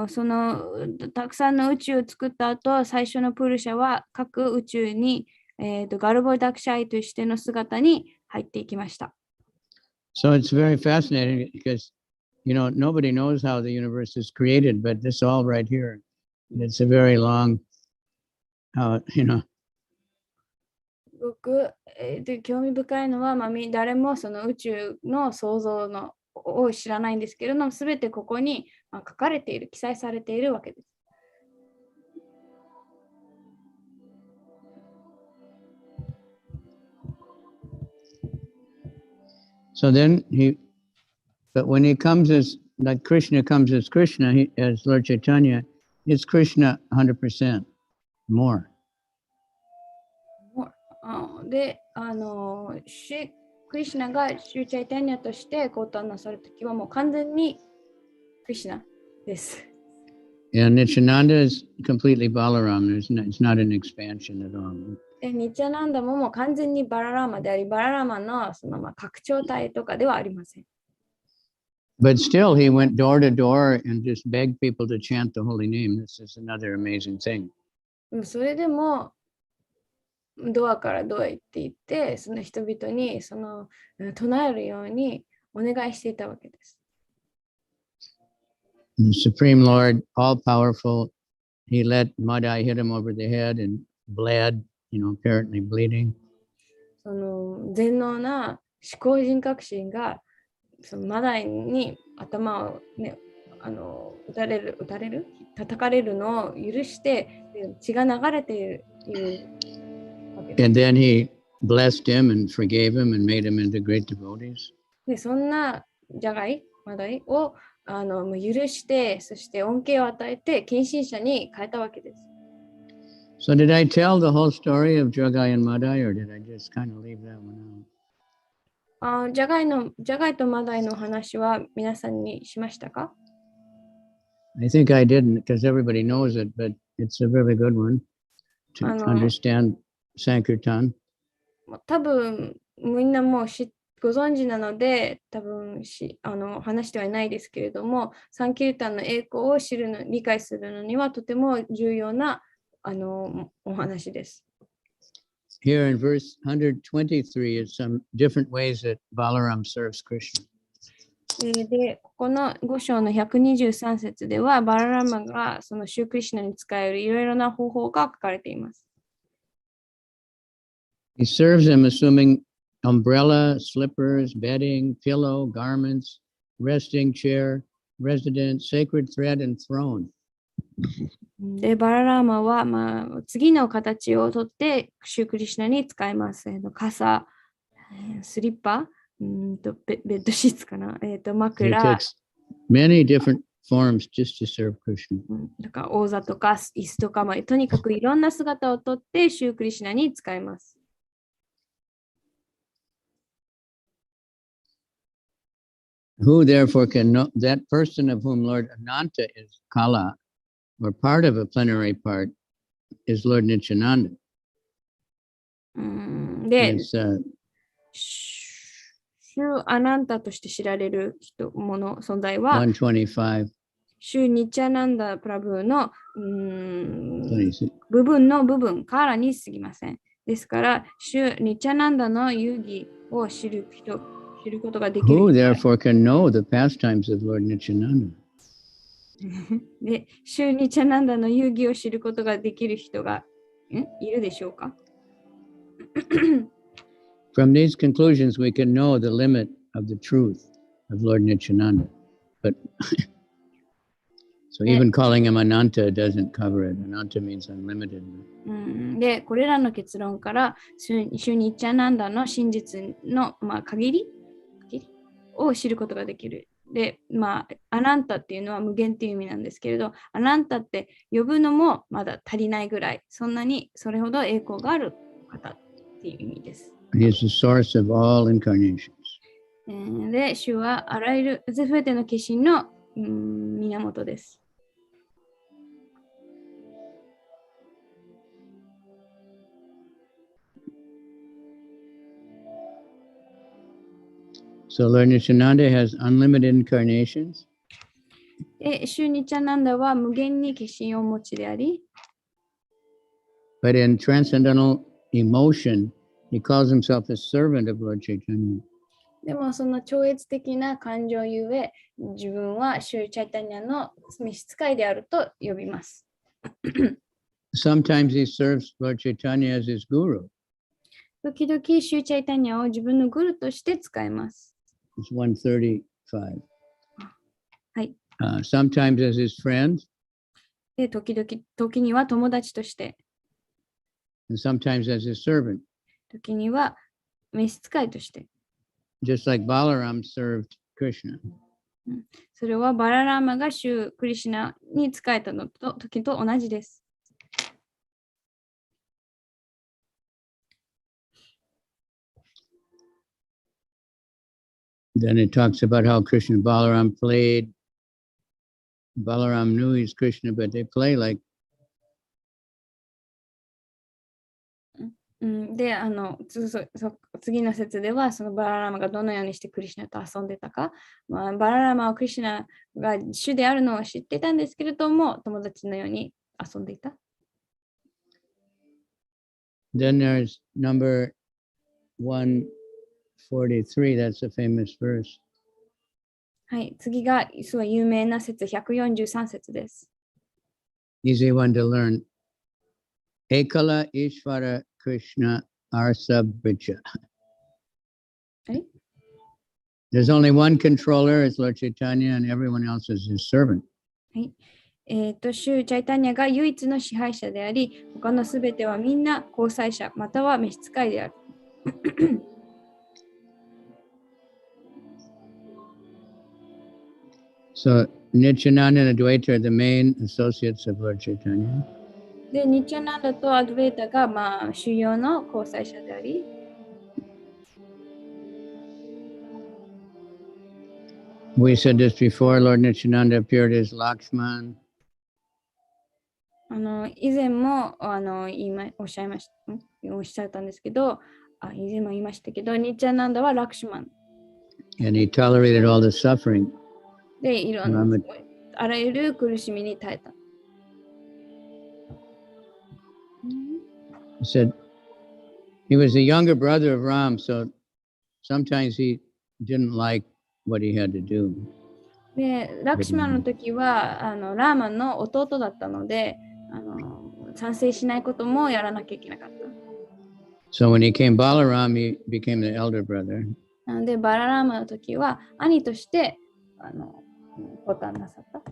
そのたくさんの宇宙を作った後、最初のプルシャは各宇宙に、ガルボダクシャイとしての姿に入っていきました。So it's very fascinating because nobody knows how the universe is created, but this all right here. It's a very long, 興味深いのは、誰もその宇宙の創造を知らないんですけれども、すべてここに書かれている、記載されているわけです。So then but when he comes like Krishna comes as Krishna, as Lord Chaitanya, it's Krishna 100% more. で、クリシュナがシュチャイタニアとして降誕なされるときはもう完全にクリシュナです。And Nityananda is completely Balaram. It's not an expansion at all. ニチャナンダももう完全にバララーマであり、バララーマのその拡張体とかではありません。But still, he went door to door and just begged people to chant the holy name. This is another amazing thing. それでも、ドアからドアへって言って、その人々に唱えるようにお願いしていたわけです。The Supreme Lord, all powerful, he let Madai hit him over the head and bled, apparently bleeding. その全能な思考人格心がそのマダイに頭をね、打たれる、叩かれるのを許して血が流れている。And then he blessed him and forgave him and made him into great devotees. で、そんなマダイを許して、そして恩恵を与えて献身者に変えたわけです。So did I tell the whole story of Jagai and Madai, or did I just kind of leave that one out? ジャガイとマダイの話は皆さんにしましたか？ I think I didn't because everybody knows it, but it's a really good one to understand Sankirtan. 多分みんなもうご存知なので、多分話してはいないですけれども、サンキルタンの栄光を理解するのにはとても重要なお話です。here in verse 123 is some different ways that Balaram serves Krishna. で、ここの5章の123節では、バララマがそのシュークリシュナに使えるいろいろな方法が書かれています。He serves him assuming umbrella, slippers, bedding, pillow, garments, resting chair, residence, sacred thread, and throne. で、バララーマは、次の形をとってシュークリシュナに使います。傘、スリッパ、ベッドシーツかな、He 枕、takes many different forms just to serve Krishna. だから王座とか椅子とか、とにかくいろんな姿をとってシュークリシュナに使います。Who therefore can know that person of whom Lord Ananta is Kala, or part of a plenary part, is Lord Nityananda. で、 Is, シューアナンタとして知られる存在は、 125, シューニチャナンダプラブーの26. 部分からに過ぎません。ですから、シューニチャナンダの遊戯を知ることができる。Who therefore can know the pastimes of Lord Nityananda? で、シューニチャナンダの遊戯を知ることができる人がいるでしょうか？ From these conclusions, we can know the limit of the truth of Lord Nityananda. But so even calling him Ananta doesn't cover it. Ananta means unlimited. で、これらの結論から、シューニチャナンダの真実の、限りを知ることができる。で、アナンタっていうのは無限っていう意味なんですけれど、アナンタって呼ぶのもまだ足りないぐらい、それほど栄光がある方っていう意味です。He is the source of all incarnations. で、主はあらゆるすべての化身の源です。So Lord Nityananda has unlimited incarnations. で、シューニチャナンダは無限に化身をお持ちであり、But in transcendental emotion, he calls himself a servant of Lord Chaitanya. でもその超越的な感情ゆえ、自分はシューチャイタニャの召使いであると呼びます。Sometimes he serves Lord Chaitanya as his guru. 時々シューチャイタニャを自分のグルとして使います。It's 135. はい。Sometimes as his friend. で、時には友達として。And sometimes as his servant. 時には召使いとして。Just like Balaram served Krishna. それはバララーマがシュークリシュナに仕えたのと時と同じです。Then it talks about how Krishna and Balaram played. Balaram knew he's Krishna, but they play like. で、次の節では、そのバララーマがどのようにしてクリシュナと遊んでたか、バララーマはクリシュナが主であるのを知ってたんですけれども、友達のように遊んでいた。Then there's number 143, that's a famous verse. はい、次がすごい有名な節143節です。Easy one to learn. Ekala Ishvara Krishna Arsabricha. There's only one controller, it's Lord Chaitanya, and everyone else is his servant. はい。シューチャイタニャが唯一の支配者であり、他のすべてはみんな交際者、または召使いである。So Nityananda and Advaita are the main associates of Lord Chaitanya. で、ニチャナンダとアドベータが、主要の交際者であり、We said this before, Lord Nityananda appeared as Lakshman. 以前もおっしゃったんですけど、以前も言いましたけど、ニチャナンダはラクシュマン。And he tolerated all the suffering. で、いろんなあらゆる苦しみに耐えた。He said, He was the younger brother of Ram, so sometimes he didn't like what he had to do. で、ラクシマンの時はラーマンの弟だったので賛成しないこともやらなきゃいけなかった。So when he came Balaram, he became the elder brother. なので、バララーマの時は兄としてボタンなさった。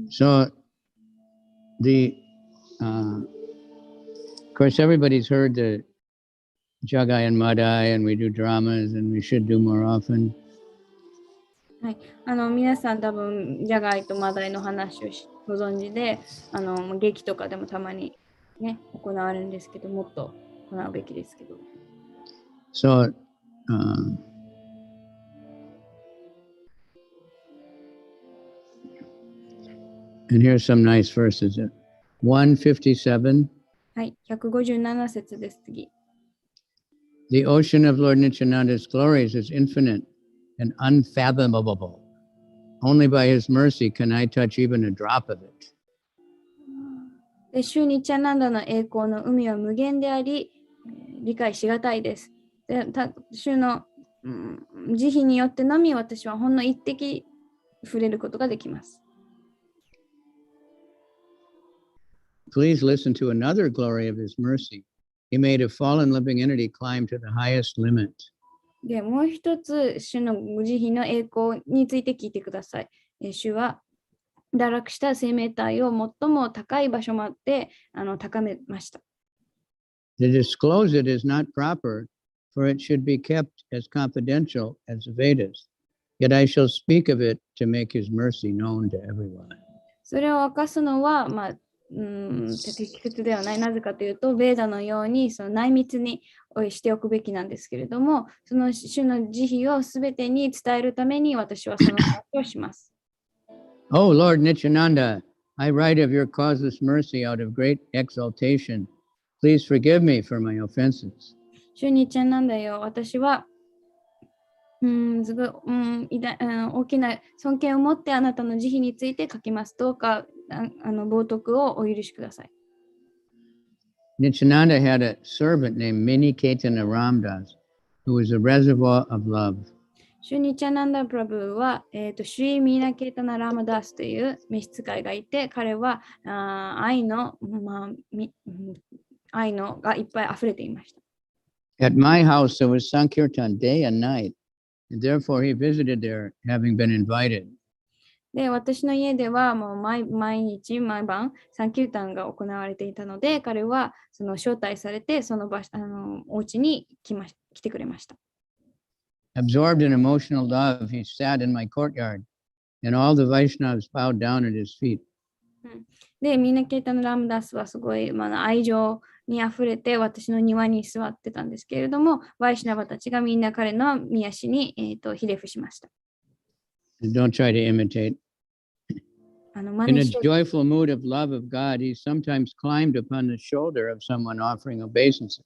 So of course, everybody's heard the Jagai and Madai, and we do dramas, and we should do more often. はい、皆さん多分ジャガイとマダイの話をご存知で劇とかでもたまに、ね、行われるんですけど、もっと行うべきですけど。So and here's some nice verses. 157. はい、157節です。次。The ocean of Lord Nityananda's glories is infinite and unfathomable. Only by his mercy can I touch even a drop of it. で、シュニチャナンダの栄光の海は無限であり、理解しがたいです。で、主の、慈悲によってのみ私はほんの一滴触れることができます。Please listen to another glory of his mercy. He made a fallen living entity climb to the highest limit. で、もう一つ、主の慈悲の栄光について聞いてください。主は堕落した生命体を最も高い場所まで高めました。To disclose it is not proper, for it should be kept as confidential as the Vedas. Yet I shall speak of it to make his mercy known to everyone. それを明かすのは、適切ではない。なぜかというと、ベーダのようにその内密にしておくべきなんですけれども、その主の慈悲をすべてに伝えるために私はその話をします。Oh, Lord Nityananda, I write of your causeless mercy out of great exaltation. Please forgive me for my offenses. 主ニチャンなんだよ。私はすごい、大きな尊敬を持ってあなたの慈悲について書きます。どうか冒涜をお許しください。Nityananda had a servant named Miniketana Ramdas, who was a reservoir of love. シュニチャナンダ・プラブは、シュイ・ミーナ・ケータナ・ラマダースという召使いがいて、彼は愛のがいっぱい溢れていました。At my house, there was Sankirtan day and night, and therefore he visited there, having been invited. で、私の家ではもう毎日毎晩サンキュータンが行われていたので、彼はその招待されてそのお家に来てくれました。Absorbed in emotional love, he sat in my courtyard, and all the Vaishnavas bowed down at his feet. で、ミーナ・ケータナ・ラムダスはすごい、愛情にあふれて私の庭に座ってたんですけれども、ワイシナバたちがみんな彼の御足に、ひれ伏しました。Don't try to imitate. In a joyful mood of love of God, he sometimes climbed upon the shoulder of someone offering obeisances,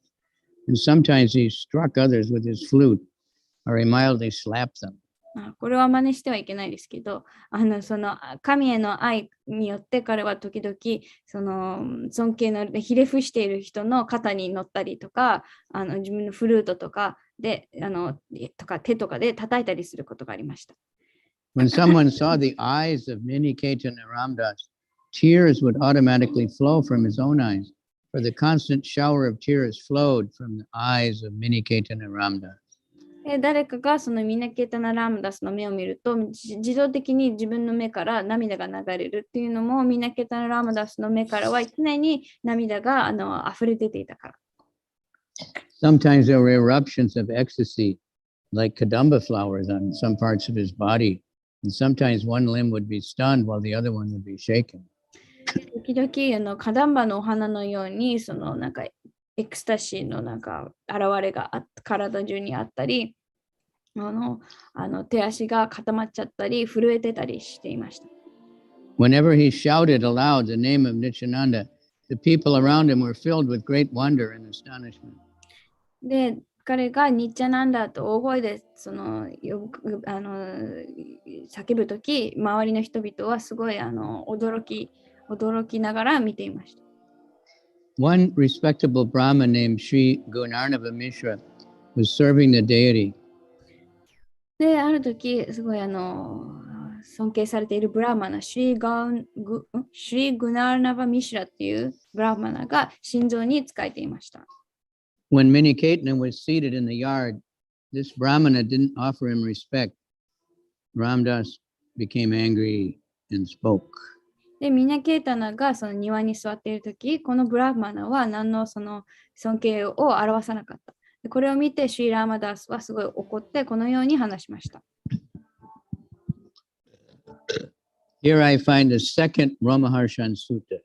and sometimes he struck others with his flute, or he mildly slapped them. これは真似してはいけないですけど、その神への愛によって彼は時々その尊敬のひれ伏している人の肩に乗ったりとか、自分のフルートとかで手とかで叩いたりすることがありました。When someone saw the eyes of Miniketana Ramdas, tears would automatically flow from his own eyes, for the constant shower of tears flowed from the eyes of Miniketana Ramdas. 誰かがそのミナケータナ・ラムダスの目を見ると自動的に自分の目から涙が流れるっていうのもミナケータナ・ラムダスの目からは常に涙が溢れ出ていたから。Sometimes there were eruptions of ecstasy, like kadamba flowers on some parts of his body, and sometimes one limb would be stunned while the other one would be shaken. 時々カダンバのお花のようにそのなんかエクスタシーのなんか現れが体中にあったり、手足が固まっちゃったり、震えてたりしていました。Whenever he shouted aloud the name of Nityananda, the people around him were filled with great wonder and astonishment. で、彼がニッチャナンダと大声で叫ぶとき、周りの人々はすごい驚きながら見ていました。One respectable Brahmin named Sri Gunarnava Mishra was serving the deity. で、あるとき、すごい尊敬されているブラーマナ、シュリグナーナバ・ミシュラっていうブラーマナが心臓に仕えていました。When Miniketana was seated in the yard, this Brahmana didn't offer him respect. Ramdas became angry and spoke. で、ミナケータナがその庭に座っているとき、このブラーマナは何のその尊敬を表さなかった。でこれを見て、シュリラーマダスはすごい怒って、このように話しました。Here I find the second Ramaharshan Sutta,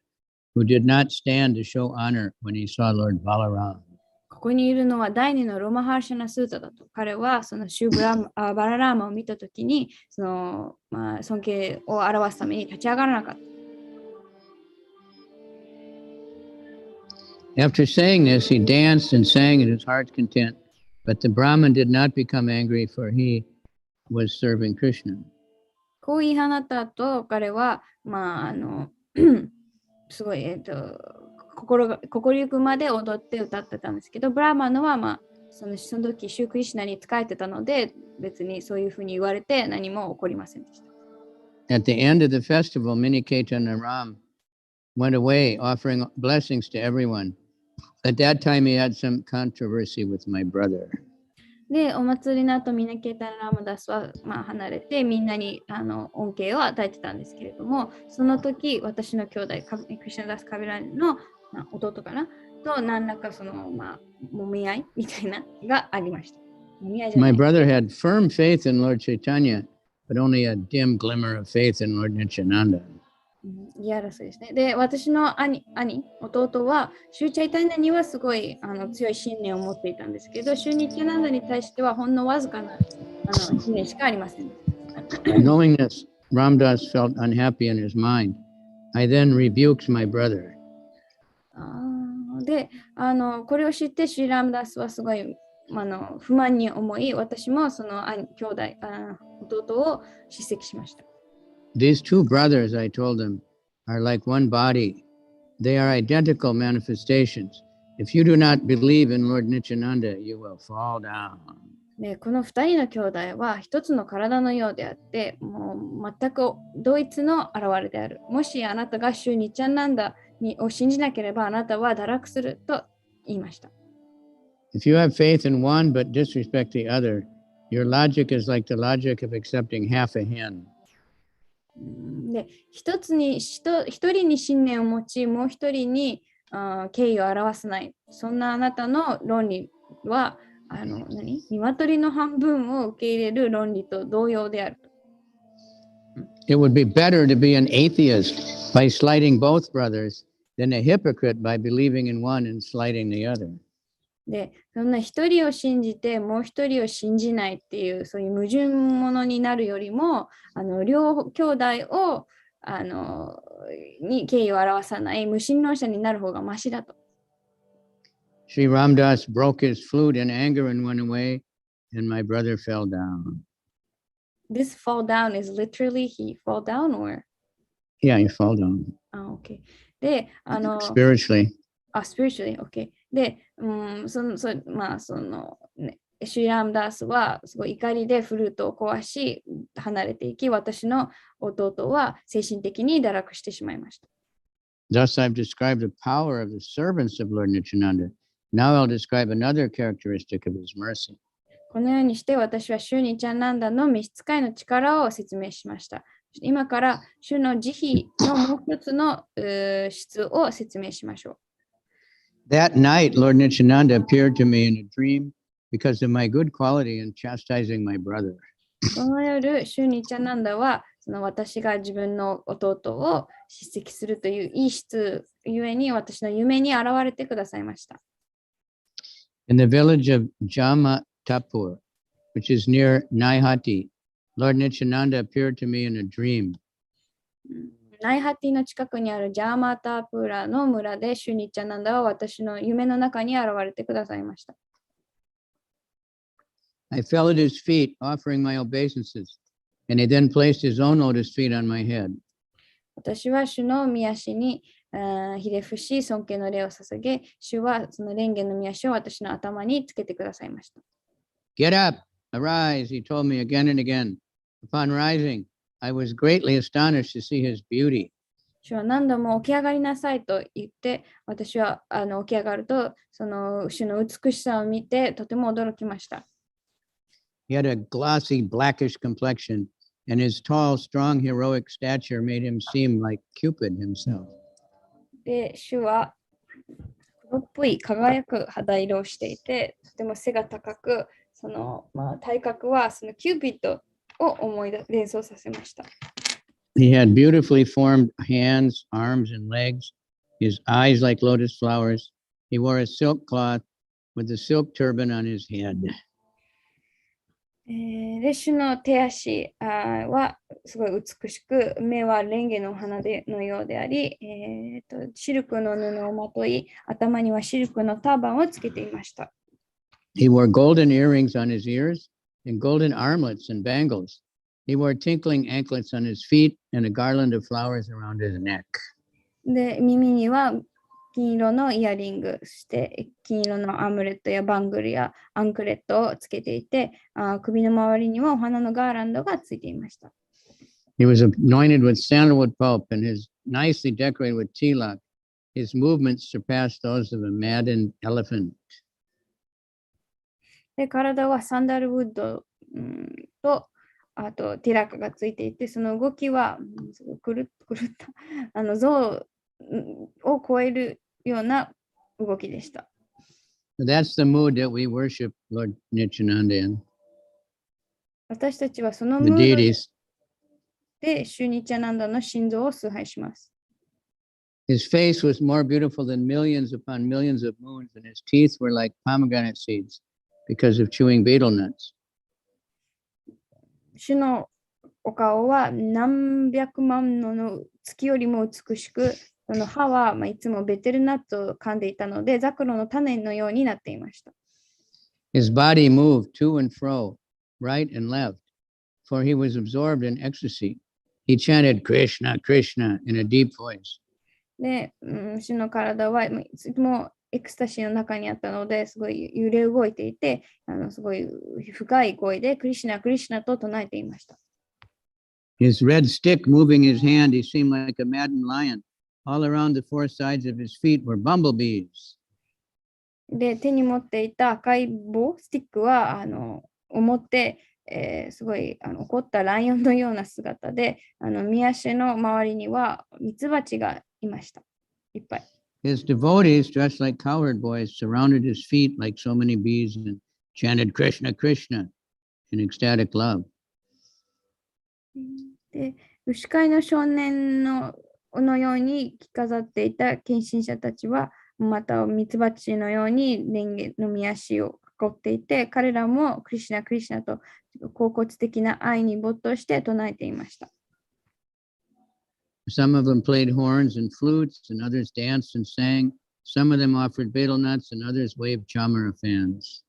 who did not stand to show honor when he saw Lord Balaram. ここにいるのは第二のロマハーシャナスータだと。彼はそのシュバララーマを見たときに尊敬を表すために立ち上がらなかった。After saying this, he danced and sang at his heart's content, but the Brahmin did not become angry, for he was serving Krishna. こう言い放った後、彼は、すごい、心ゆくまで踊って歌ってたんですけど、ブラーマンのは、その時、シュークリシュナに仕えてたので、別にそういうふうに言われて何も起こりませんでした。At the end of the festival, Miniketana Ram went away, offering blessings to everyone. At that time, he had some controversy with my brother. で、お祭りの後、ミナケータラマダスは、離れて、みんなに恩恵を与えてたんですけれども、その時、私の兄弟、クリシュナダス・カビラの弟かなと、何らか揉み合いみたいながありました。My brother had firm faith in Lord Chaitanya, but only a dim glimmer of faith in Lord Nityananda. いやらそうですね。で、私の弟は、シューチャイタンダにはすごい強い信念を持っていたんですけど、シューニッチャナンダに対してはほんのわずかな信念しかありません。Knowing this, Ramdas felt unhappy in his mind. I then rebuked my brother. で、これを知って、シューラムダスはすごい不満に思い、私もその兄弟、弟を叱責しました。These two brothers, I told him, are like one body. They are identical manifestations. If you do not believe in Lord Nityananda, you will fall down. でこの2人の兄弟は一つの体のようであって、もう全く同一の現れである。もしあなたがシューニッチャンナンダを信じなければ、あなたは堕落すると言いました。If you have faith in one but disrespect the other, your logic is like the logic of accepting half a hen. で一人に信念を持ち、もう一人に敬意を表さない。そんなあなたの論理は、鶏の半分を受け入れる論理と同様である。It would be better to be an atheist by slighting both brothers than a hypocrite by believing in one and slighting the other. で、そんな一人を信じてもう一人を信じないっていう、そういう矛盾者になるよりも、両兄弟をに敬意を表さない無神論者になる方がマシだと。Sri Ramdas broke his flute in anger and went away, and my brother fell down. This fall down is literally he fall down or? Yeah, he fell down. Okay. で、spiritually. spiritually, okay. で、シュラムダスはすごい怒りでフルートを壊し、離れていき、私の弟は精神的に堕落してしまいました。Thus I've described the power of the servants of Lord Nityananda. Now I'll describe another characteristic of his mercy. このようにして私はシューニチャンナンダの召使いの力を説明しました。今から主の慈悲のもう一つの質を説明しましょう。That night, Lord Nityananda appeared to me in a dream because of my good quality in chastising my brother. この夜、シューニチャンナンダはその私が自分の弟を叱責するといういい質ゆえに私の夢に現れてくださいました。In the village of Jamatapur, which is near Naihati, Lord Nityananda appeared to me in a dream. ナイハティの近くにあるジャーマタプーラの村でシュニチャナンダは私の夢の中に現れてくださいました。I fell at his feet, offering my obeisances, and he then placed his own lotus feet on my head. 私は主の御足にひれ伏し、尊敬の礼を捧げ、主はその蓮華の御足を私の頭につけてくださいました。Get up, arise, he told me again and again. Upon rising, I was greatly astonished to see his beauty. 主は何度も起き上がりなさいと言って、私は起き上がると、その主の美しさを見て、とても驚きました。He had a glossy, blackish complexion, and his tall, strong, heroic stature made him seem like Cupid himself. で、主は黒っぽい輝く肌色をしていて、とても背が高く、その、体格はそのキューピッドを連想させました。He had beautifully formed hands, arms, and legs, his eyes like lotus flowers. He wore a silk cloth with a silk turban on his head. で、主の手足はすごい美しく、目はレンゲの花のようであり、シルクの布をまとい、頭にはシルクのターバンをつけていました。He wore golden earrings on his ears and golden armlets and bangles. He wore tinkling anklets on his feet and a garland of flowers around his neck. で、耳には金色のイヤリング、そして金色のアムレットやバングルやアンクレットをつけていて、首の周りにはお花のガーランドがついていました。He was anointed with sandalwood pulp and is nicely decorated with tilak. His movements surpassed those of a maddened elephant. で、体はサンダルウッド、と、あとティラクがついていて、その動きはすごい狂った象を超えるような動きでした。That's the mood that we worship Lord Nityananda in. 私たちはその The ムード deities. でシュニチャナンダの心臓を崇拝します。His face was more beautiful than millions upon millions of moons, and his teeth were like pomegranate seeds because of chewing betel nuts. 主のお顔は何百万の月よりも美しく、その歯はいつもベテルナッツを噛んでいたので、ザクロの種のようになっていました。His body moved to and fro, right and left, for he was absorbed in ecstasy. He chanted Krishna, Krishna in a deep voice. で、主の体はいつもエクスタシーの中にあったので、すごい揺れ動いていて、すごい深い声でクリシナ、クリシナと唱えていました。His red stick moving his hand, he seemed like a maddened lion. All around the four sides of his feet were bumblebees. で、手に持っていた赤い棒、スティックは重って、すごい怒ったライオンのような姿で、御足の周りにはミツバチがいました。いっぱい。His devotees, dressed like cowherd boys, surrounded his feet like so many bees and chanted Krishna, Krishna in ecstatic love. で、牛飼いの少年のように着飾っていた献身者たちは、またミツバチのように蓮華の御足を囲っていて、彼らもクリシナ、クリシナと恍惚的な愛に没頭して唱えていました。Some of them played horns and flutes, and others danced and sang. Some of them offered betel nuts, and others waved chamara fans.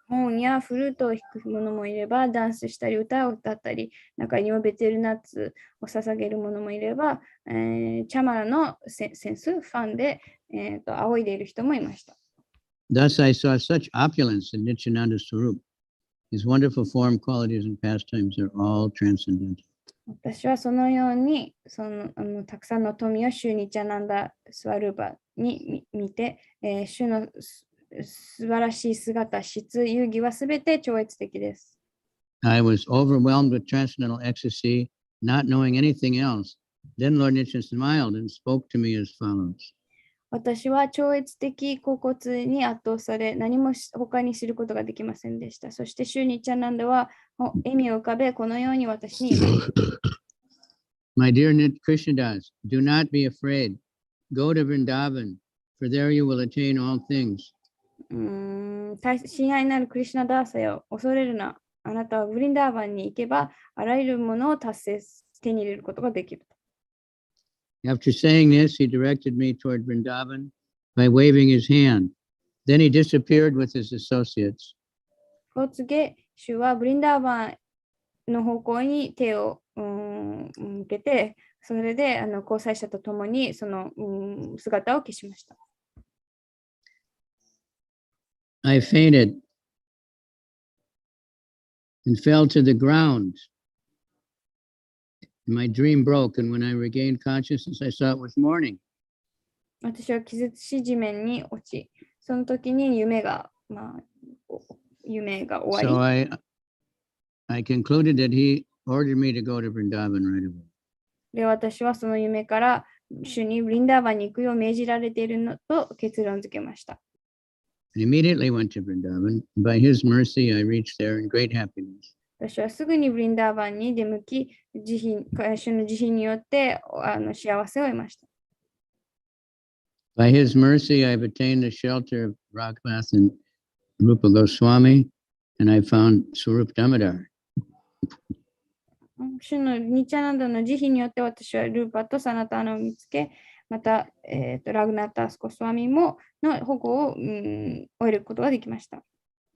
ホーンやフルートを弾く者もいれば、ダンスしたり歌を歌ったり、中にはベテルナッツを捧げる者もいれば、チャマラのセンス、ファンで、仰いでいる人もいました。Thus I saw such opulence in Nityananda Swarup. His wonderful form, qualities, and pastimes are all transcendental. 私はそのようにたくさんの富をシュニチャナンダ・スワルーバに見て、主の素晴らしい姿、質、遊戯はすべて超越的です。I was overwhelmed with transcendental ecstasy, not knowing anything else. Then Lord Nityananda smiled and spoke to me as follows. 私は超越的恍惚に圧倒され、何も他に知ることができませんでした。そしてシュニチャナンダは笑みを浮かべ、このように私に言いました。My dear Krishnadas, do not be afraid. Go to Vrindavan, for there you will attain all things. 親愛なるクリシュナダーサよ、恐れるな。あなたはブリンダーバンに行けば、あらゆるものを手に入れることができる。After saying this, he directed me toward Vrindavan by waving his hand. Then he disappeared with his associates. こう告げ、主はブリンダーバンの方向に手を向けて、それで交際者と共にその姿を消しました。I fainted and fell to the ground. My dream broke, and when I regained consciousness, I saw it was morning. 私は気絶し地面に落ち、その時に夢が終わり。So I concluded that he ordered me to go to Vrindavan right away. で、私はその夢から主にブリンダーバンに行くよう命じられているのと結論付けました。I immediately went to Vrindavan. By his mercy, I reached there in great happiness. 私はすぐにブリンダーバンに出向き、主の慈悲によって幸せを得ました。By his mercy, I've attained the shelter of Raghunath and Rupa Goswami, and I found Swarup Damodar. 主のニチャナンダの慈悲によって私はルーパとサナタナを見つけ、また、ラグナタスコスワミもの保護を終えることができました。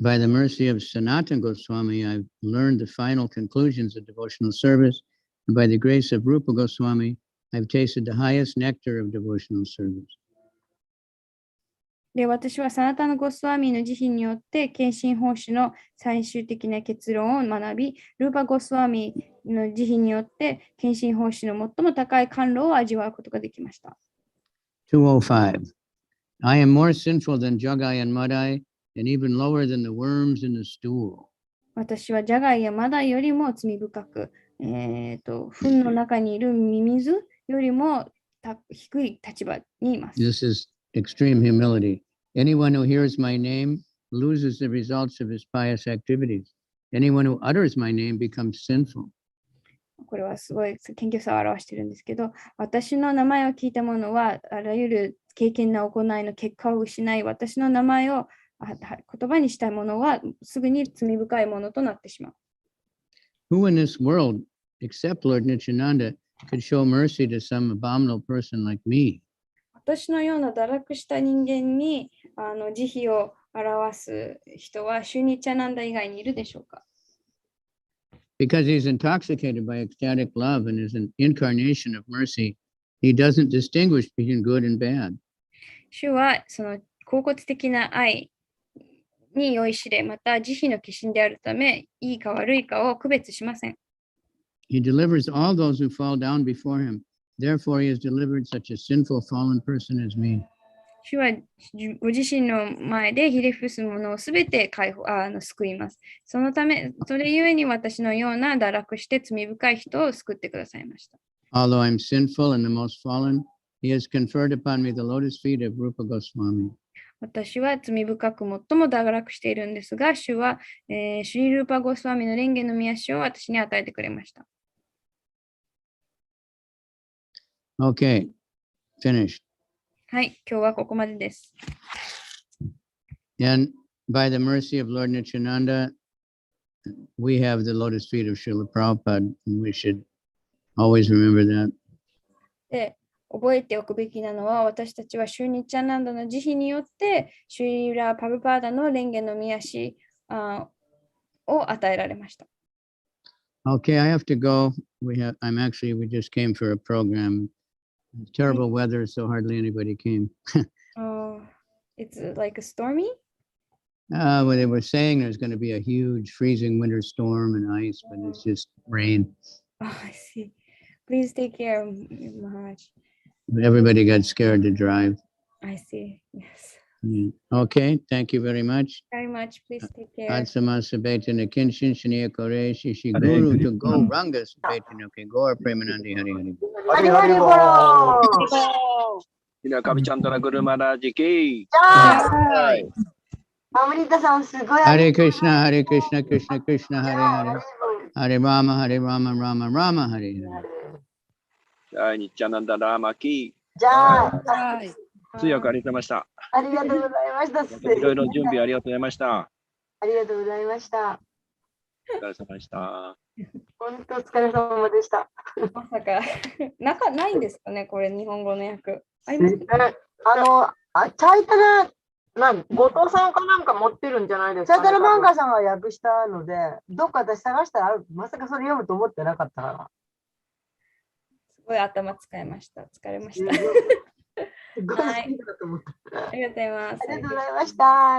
By the mercy of Sanatana Goswami, I've learned the final conclusions of devotional service, and by the grace of Rupa Goswami, I've tasted the highest nectar of devotional service. で、私はサナタナゴスワミの慈悲によって献身奉仕の最終的な結論を学び、ルーパゴスワミの慈悲によって献身奉仕の最も高い甘露を味わうことができました。205. I am more sinful than Jagai and Madai, and even lower than the worms in the stool. 私はジャガイやマダイよりも罪深く、糞の中にいるミミズよりも低い立場にいます。This is extreme humility. Anyone who hears my name loses the results of his pious activities. Anyone who utters my name becomes sinful. これはすごい謙虚さを表しているんですけど、私の名前を聞いた者は、あらゆる敬虔な行いの結果を失い、私の名前を言葉にしたい者はすぐに罪深いものとなってしまう。Who in this world, except Lord Nityananda, could show mercy to some abominable person like me? 私のような堕落した人間に慈悲を表す人はシュニチャナンダ以外にいるでしょうか？ Because he's intoxicated by ecstatic love and is an incarnation of mercy, he doesn't distinguish between good and bad. 主はその恍惚的な愛に酔いしれ、また慈悲の化身であるため、いいか悪いかを区別しません。He delivers all those who fall down before him. Therefore, he has delivered such a sinful, fallen person as me. 主はご自身の前でひれ伏す者をすべて救います。そのため、それゆえに私のような堕落して罪深い人を救ってくださいました。Although I'm sinful and the most fallen, he has conferred upon me the lotus feet of Rupa Goswami. 私は罪深く最も堕落しているんですが、主は、シュリルーパゴスワミの蓮華の御足を私に与えてくれました。Okay, finished. はい、今日はここまでです。And by the mercy of Lord Nityananda, we have the lotus feet of Srila Prabhupada, and we should always remember that. で、覚えておくべきなのは、私たちはシュニチャナンダの慈悲によって、シュリラ・パブパーダの蓮華の御足を与えられました。Okay, I have to go. We just came for a program. Terrible weather, so hardly anybody came. It's like a stormy? Well, they were saying there's going to be a huge freezing winter storm and ice, but it's just rain. Oh, I see. Please take care, Maharaj. Everybody got scared to drive. I see. Yes. Yeah. Okay, thank you very much. Very much. Please take care. Adsama Sabetina Kinshin Shania Kore Shishi Guru to go Ranga Sabetina. Okay, go or Premanandi Hari Hari. ハリハリボロひなかびちゃんたらぐるまらじき。じゃあ、はい。アムリタさんすごい。Hare Krishna, Hare Krishna, Krishna Krishna, Hare Hare. Hare Rama, Hare Rama, Rama Rama, Hare Hare. はい、にっちゃなんだらまき。じゃあ、はい。強くありがとうございました。ありがとうございました。いろいろ準備ありがとうございました。ありがとうございました。お疲れ様でした。本当お疲れ様でした。まさか、ないんですかね、これ、日本語の訳。ありますチャイタナ後藤さんかなんか持ってるんじゃないですか、チャンタルマンガさんが訳したので、どっか私探したらある、まさかそれ読むと思ってなかったかすごい頭使いました。疲れましら。た。すごい好きだと思った。ありがとうございます。ありがとうございました。